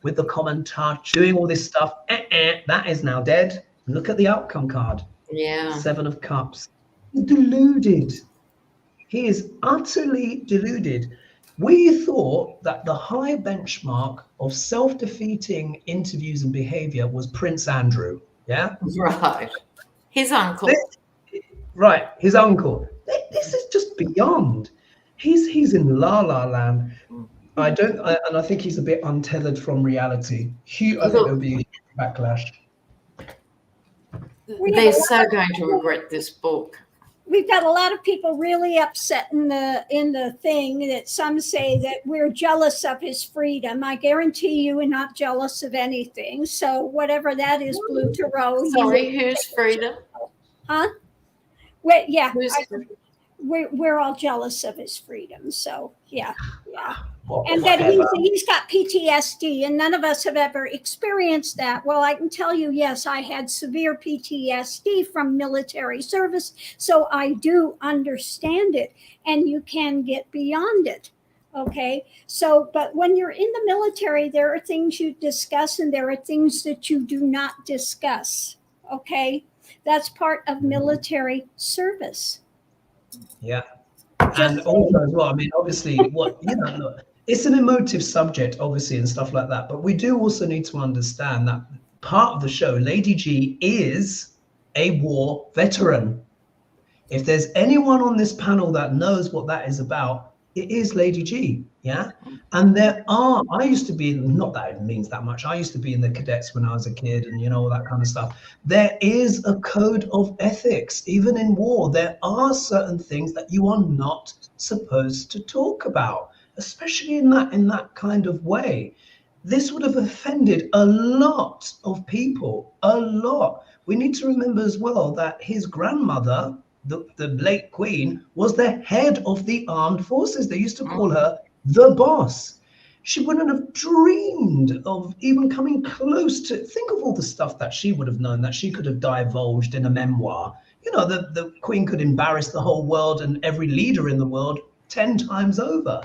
with the common touch, doing all this stuff. That is now dead. Look at the outcome card. Yeah. 7 of Cups. He's deluded. He is utterly deluded. We thought that the high benchmark of self-defeating interviews and behavior was Prince Andrew. Yeah? Right. His uncle. Right, his uncle. This is just beyond. He's in la la land. I think he's a bit untethered from reality. I think there'll be a backlash. They're so going to regret this book. We've got a lot of people really upset in the thing that some say that we're jealous of his freedom. I guarantee you we're not jealous of anything. So whatever that is, Blue Tarot. Sorry, whose freedom? Huh? Well, yeah, we're all jealous of his freedom. So yeah. And that he's got PTSD, and none of us have ever experienced that. Well, I can tell you, yes, I had severe PTSD from military service, so I do understand it, and you can get beyond it. Okay, so, but when you're in the military, there are things you discuss, and there are things that you do not discuss. Okay, that's part of military service. Yeah. And also as well, I mean, obviously, look, it's an emotive subject, obviously, and stuff like that. But we do also need to understand that part of the show, Lady G is a war veteran. If there's anyone on this panel that knows what that is about, it is Lady G. Yeah. And I used to be, not that it means that much, I used to be in the cadets when I was a kid and, all that kind of stuff. There is a code of ethics, even in war. There are certain things that you are not supposed to talk about, especially in that kind of way. This would have offended a lot of people, a lot. We need to remember as well that his grandmother, the late Queen, was the head of the armed forces. They used to call her the boss. She wouldn't have dreamed of even coming close to, think of all the stuff that she would have known, that she could have divulged in a memoir. The Queen could embarrass the whole world and every leader in the world 10 times over.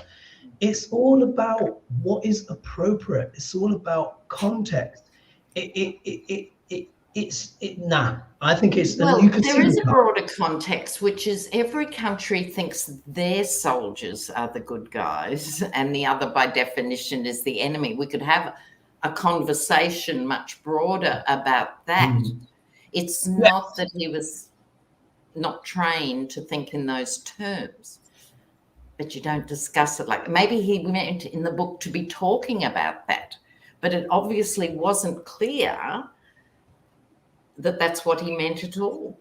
It's all about what is appropriate. It's all about context. I think it's, well, there is a broader context, which is every country thinks their soldiers are the good guys and the other by definition is the enemy. We could have a conversation much broader about that. It's not that he was not trained to think in those terms, but you don't discuss it like, maybe he meant in the book to be talking about that, but it obviously wasn't clear that that's what he meant at all.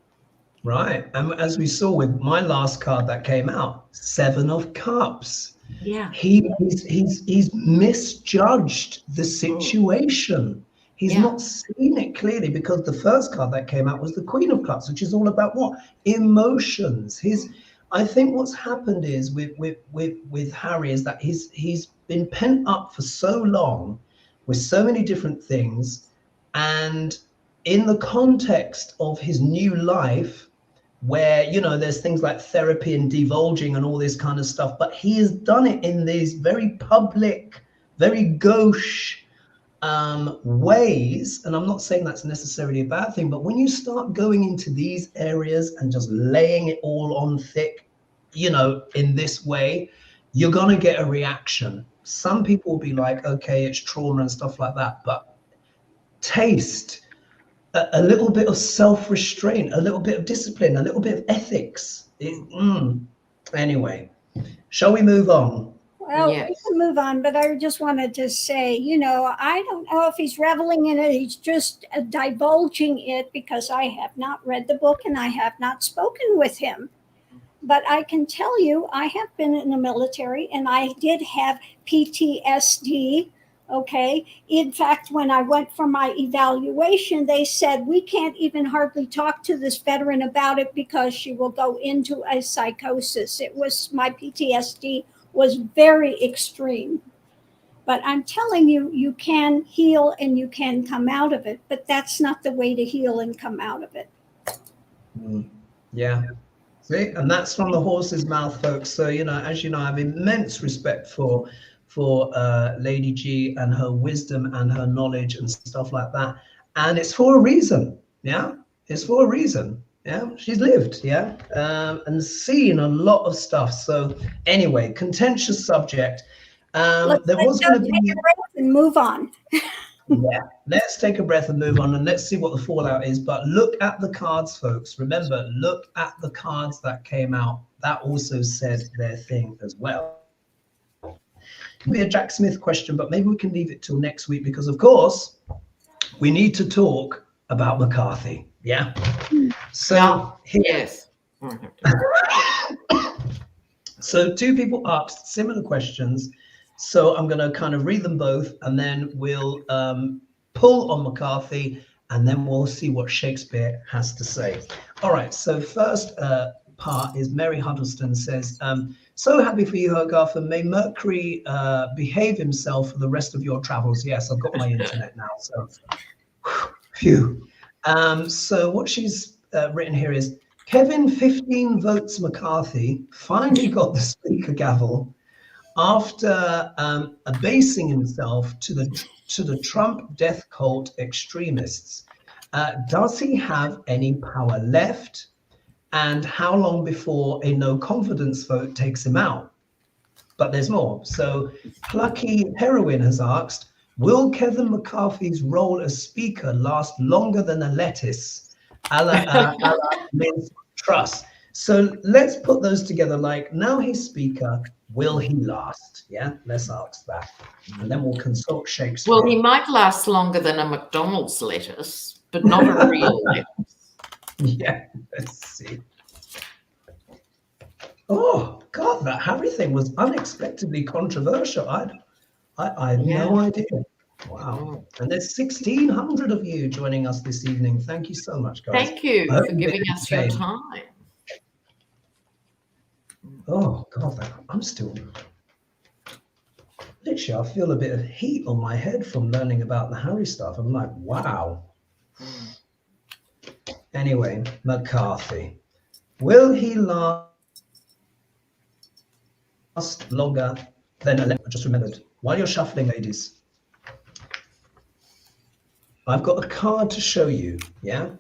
Right. And as we saw with my last card that came out, 7 of Cups. Yeah. He's misjudged the situation. He's not seen it clearly, because the first card that came out was the Queen of Cups, which is all about what? Emotions. I think what's happened is with Harry is that he's been pent up for so long with so many different things, and in the context of his new life, where, you know, there's things like therapy and divulging and all this kind of stuff, but he has done it in these very public, very gauche ways. And I'm not saying that's necessarily a bad thing, but when you start going into these areas and just laying it all on thick, you know, in this way, you're going to get a reaction. Some people will be like, okay, it's trauma and stuff like that, but taste a little bit of self-restraint, a little bit of discipline, a little bit of ethics. Anyway, shall we move on? Well, Yes. we can move on, but I just wanted to say, you know, I don't know if he's reveling in it. He's just divulging it because I have not read the book and I have not spoken with him. But I can tell you, I have been in the military and I did have PTSD. Okay. In fact, when I went for my evaluation, they said, we can't even hardly talk to this veteran about it because she will go into a psychosis. It was, my PTSD was very extreme. But I'm telling you, you can heal and you can come out of it, but that's not the way to heal and come out of it. Yeah. See, and that's from the horse's mouth, folks. So, you know, as you know, I have immense respect for Lady G and her wisdom and her knowledge and stuff like that. And it's for a reason. Yeah, it's for a reason. Yeah, she's lived. Yeah, and seen a lot of stuff. So anyway, contentious subject. There was going to be take a breath and move on. Yeah, let's take a breath and move on, and let's see what the fallout is. But look at the cards, folks. Remember, look at the cards that came out. That also said their thing as well. It'll be a Jack Smith question, but maybe we can leave it till next week because, of course, we need to talk about McCarthy. Yeah. So yes. So two people asked similar questions. So I'm going to kind of read them both, and then we'll pull on McCarthy, and then we'll see what Shakespeare has to say. All right. So first part is Mary Huddleston says, so happy for you, Hogarth, and may Mercury behave himself for the rest of your travels. Yes, I've got my internet now. So, phew. So what she's written here is, Kevin 15 votes McCarthy finally got the speaker gavel after abasing himself to the Trump death cult extremists. Does he have any power left? And how long before a no confidence vote takes him out? But there's more. So Plucky Heroine has asked, will Kevin McCarthy's role as speaker last longer than a lettuce? A la Liz Truss. So let's put those together. Like, now he's speaker, will he last? Yeah, let's ask that. And then we'll consult Shakespeare. Well, he might last longer than a McDonald's lettuce, but not a real lettuce. Yeah, let's see. Oh God, that Harry thing was unexpectedly controversial. I had no idea. Wow. And there's 1,600 of you joining us this evening. Thank you so much, guys. Thank you for giving us your time. Oh God, I'm still literally, I feel a bit of heat on my head from learning about the Harry stuff. I'm like, wow. Anyway, McCarthy. Will he last longer than I just remembered? While you're shuffling, ladies, I've got a card to show you. Yeah.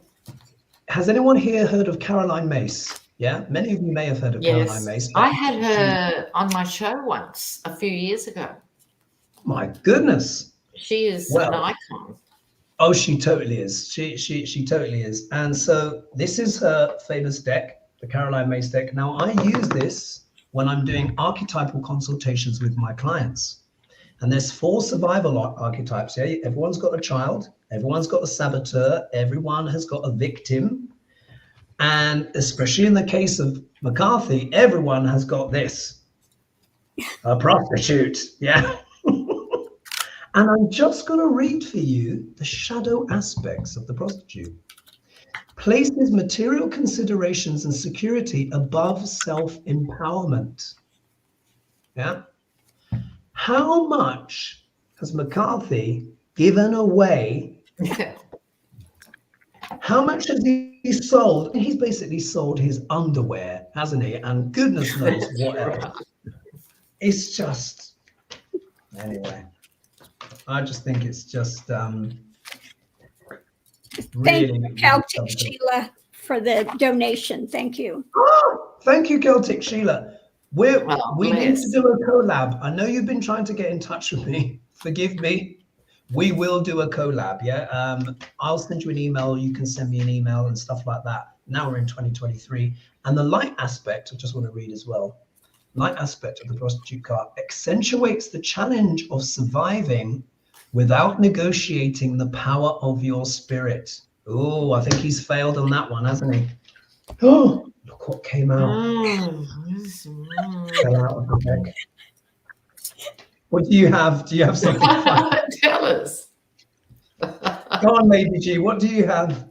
Has anyone here heard of Caroline Myss? Yeah. Many of you may have heard of Caroline Myss. I had her on my show once a few years ago. My goodness. She is an icon. Oh, she totally is. She totally is. And so this is her famous deck, the Caroline Myss deck. Now I use this when I'm doing archetypal consultations with my clients. And there's 4 survival archetypes. Yeah, everyone's got a child, everyone's got a saboteur, everyone has got a victim. And especially in the case of McCarthy, everyone has got this, a prostitute. Yeah. And I'm just going to read for you the shadow aspects of the prostitute. Places material considerations and security above self-empowerment. Yeah. How much has McCarthy given away? How much has he sold? He's basically sold his underwear, hasn't he? And goodness knows what else. It's just, anyway, I just think it's just Thank really, you, Celtic Sheila, for the donation. Thank you. Oh, thank you, Celtic Sheila. We need to do a collab. I know you've been trying to get in touch with me. Forgive me. We will do a collab, yeah? I'll send you an email. You can send me an email and stuff like that. Now we're in 2023. And the light aspect, I just want to read as well. Light aspect of the prostitute card accentuates the challenge of surviving without negotiating the power of your spirit. Oh, I think he's failed on that one, hasn't he? Oh, look what came out. Fell out of the deck. What do you have? Do you have something fun? Tell us. Go on, Lady G. What do you have?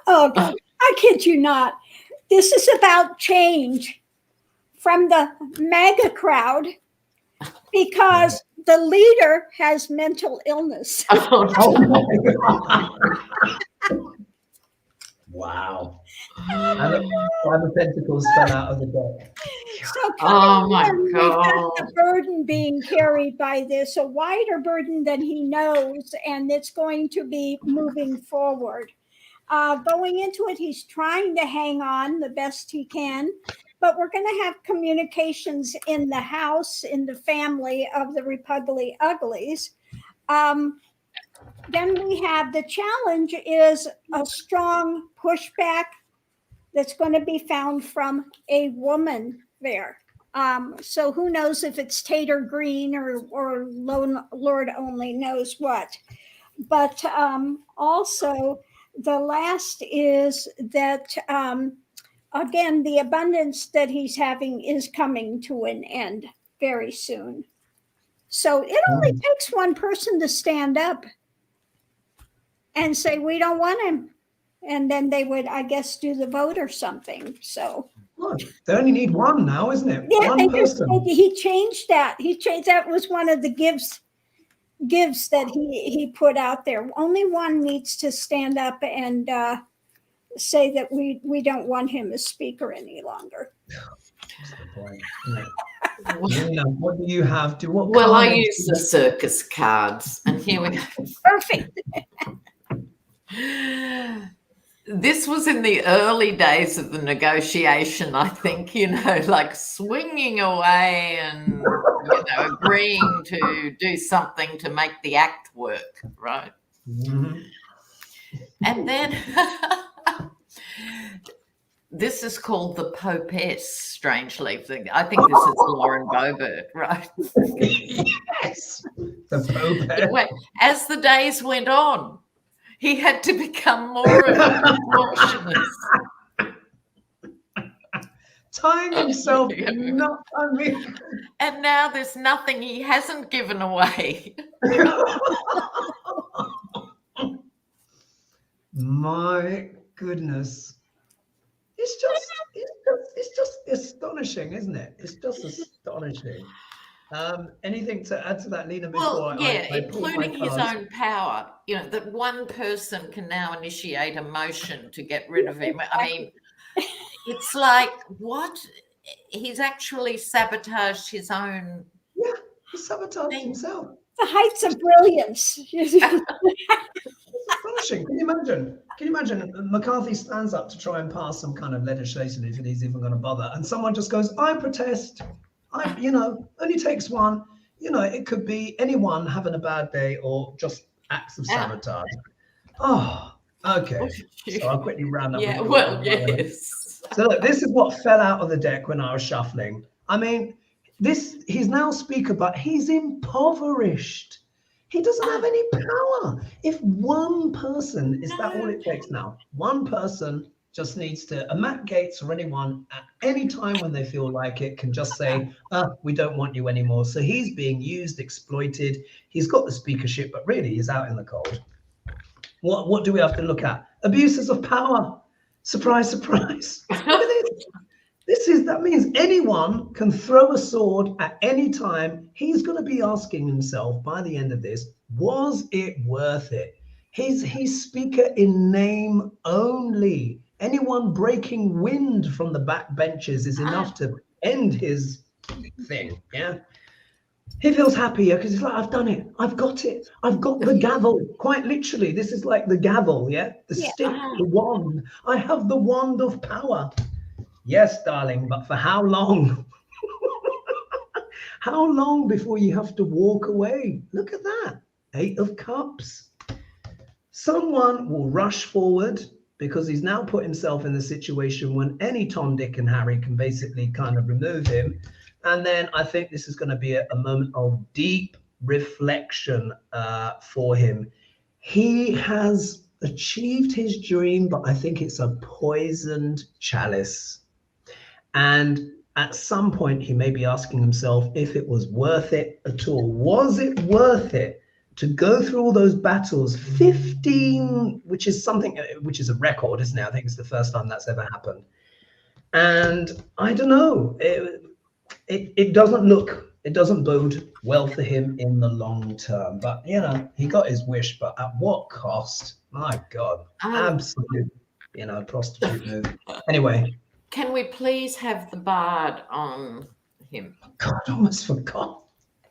Oh, God, I kid you not. This is about change from the MAGA crowd because the leader has mental illness. Wow. And the Five of Pentacles fell out of the deck. So Oh my we've God. got the burden being carried by this, a wider burden than he knows, and it's going to be moving forward. Going into it, he's trying to hang on the best he can, but we're going to have communications in the house, in the family of the Republic Uglies. Then we have the challenge is a strong pushback that's going to be found from a woman there. So who knows if it's Tater Green or Lord only knows what. But also the last is that, again, the abundance that he's having is coming to an end very soon. So it only takes one person to stand up and say, we don't want him. And then they would, I guess, do the vote or something. So Look, they only need one now, isn't it? yeah, One person. he changed that. He changed that. Was one of the gives that he put out there. Only one needs to stand up and say that we don't want him as speaker any longer. That's the point, isn't it? Lena, what do you have? Well, I use the circus cards, and here we go. Perfect. This was in the early days of the negotiation, I think, like swinging away and, agreeing to do something to make the act work, right? Mm-hmm. And then this is called the Popess, strangely. I think this is Lauren Boebert, right? Yes, the Popess. Anyway, as the days went on, he had to become more of a contortionist. Tying himself not on me. And now there's nothing he hasn't given away. My goodness. It's just astonishing, isn't it? It's just astonishing. Anything to add to that, Lena? Including his own power. That one person can now initiate a motion to get rid of him. I mean, it's like, what? He's actually sabotaged his own. Yeah, he sabotaged himself. The heights of brilliance. It's astonishing. Can you imagine? McCarthy stands up to try and pass some kind of legislation if he's even going to bother, and someone just goes, "I protest." Only takes one. It could be anyone having a bad day or just acts of sabotage. Oh, okay. So I'll quickly round up. Yeah, well, yes. So look, this is what fell out of the deck when I was shuffling. I mean, he's now speaker, but he's impoverished. He doesn't have any power. If one person, is that all it takes now? One person just needs to, Matt Gaetz or anyone at any time when they feel like it can just say, we don't want you anymore. So he's being used, exploited. He's got the speakership, but really he's out in the cold. What do we have to look at? Abuses of power. Surprise, surprise. That means anyone can throw a sword at any time. He's going to be asking himself by the end of this, was it worth it? He's speaker in name only. Anyone breaking wind from the back benches is enough to end his thing. Yeah. He feels happier because he's like, I've done it. I've got it. I've got the gavel. Quite literally, this is like the gavel, yeah? The stick, the wand. I have the wand of power. Yes, darling, but for how long? How long before you have to walk away? Look at that. 8 of Cups. Someone will rush forward because he's now put himself in the situation when any Tom, Dick, and Harry can basically kind of remove him. And then I think this is going to be a moment of deep reflection for him. He has achieved his dream, but I think it's a poisoned chalice. And at some point, he may be asking himself if it was worth it at all. Was it worth it to go through all those battles? 15, which is something, which is a record, isn't it? I think it's the first time that's ever happened. And I don't know. It doesn't bode well for him in the long term. But, you know, he got his wish, but at what cost? My God, absolute, you know, prostitute move. Anyway. Can we please have the bard on him? God, I almost forgot.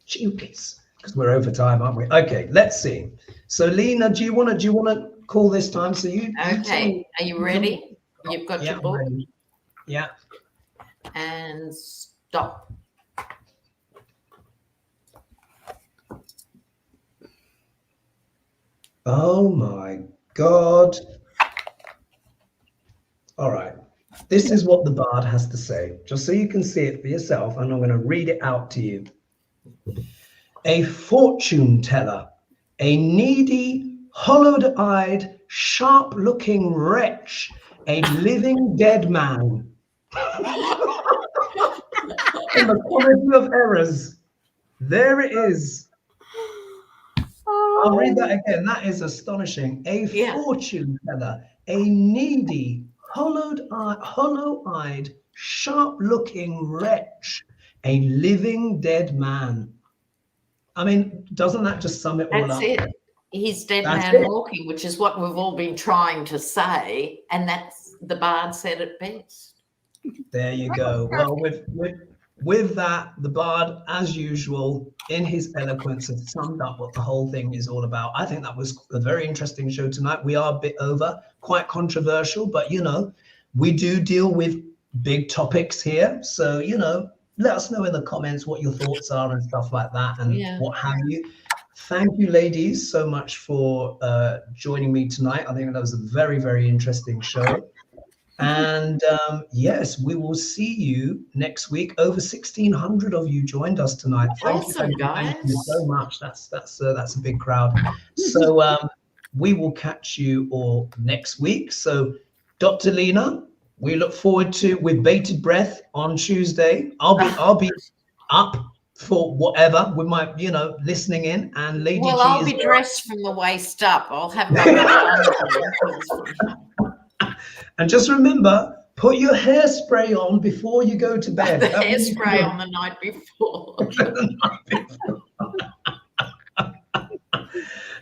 Jeez, because we're over time, aren't we? Okay, let's see. So, Lena, do you want to call this time? So Okay, are you ready? You've got your book. Ready. Yeah. And stop. Oh my God. All right. This is what the bard has to say, just so you can see it for yourself, and I'm going to read it out to you. A fortune teller, a needy, hollowed-eyed, sharp-looking wretch, a living dead man. In the comedy of errors, there it is. I'll read that again. That is astonishing. A fortune teller, a needy, hollow-eyed, sharp-looking wretch, a living dead man. I mean, doesn't that just sum it all up? That's it. He's dead man walking, which is what we've all been trying to say, and that's the bard said it best. There you go. Well, with that, the bard, as usual, in his eloquence, has summed up what the whole thing is all about. I think that was a very interesting show tonight. We are a bit over, quite controversial, but, you know, we do deal with big topics here. So, you know, let us know in the comments what your thoughts are and stuff like that and what have you. Thank you, ladies, so much for joining me tonight. I think that was a very, very interesting show. And yes, we will see you next week. Over 1,600 of you joined us tonight. Thank you so much. That's a big crowd. So we will catch you all next week. So, Dr. Lena, we look forward to with bated breath on Tuesday. I'll be up for whatever with my, you know, listening in, and Lady G. I'll be dressed from the waist up. I'll have my And just remember, put your hairspray on before you go to bed. The hairspray on the night before.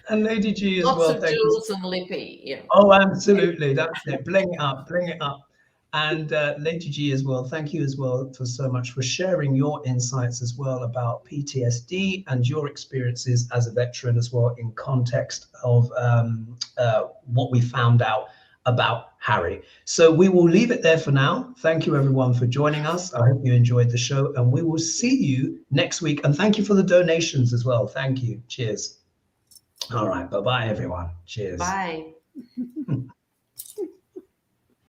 And Lady G as Lots well. Lots of jewels and lippy. Yeah. Oh, absolutely. That's it. Bling it up. Bling it up. And Lady G as well. Thank you as well for so much for sharing your insights as well about PTSD and your experiences as a veteran as well in context of what we found out about Harry. So we will leave it there for now. Thank you everyone for joining us. I hope you enjoyed the show, and we will see you next week. And thank you for the donations as well. Thank you. Cheers. All right. Bye-bye, everyone. Cheers. Bye.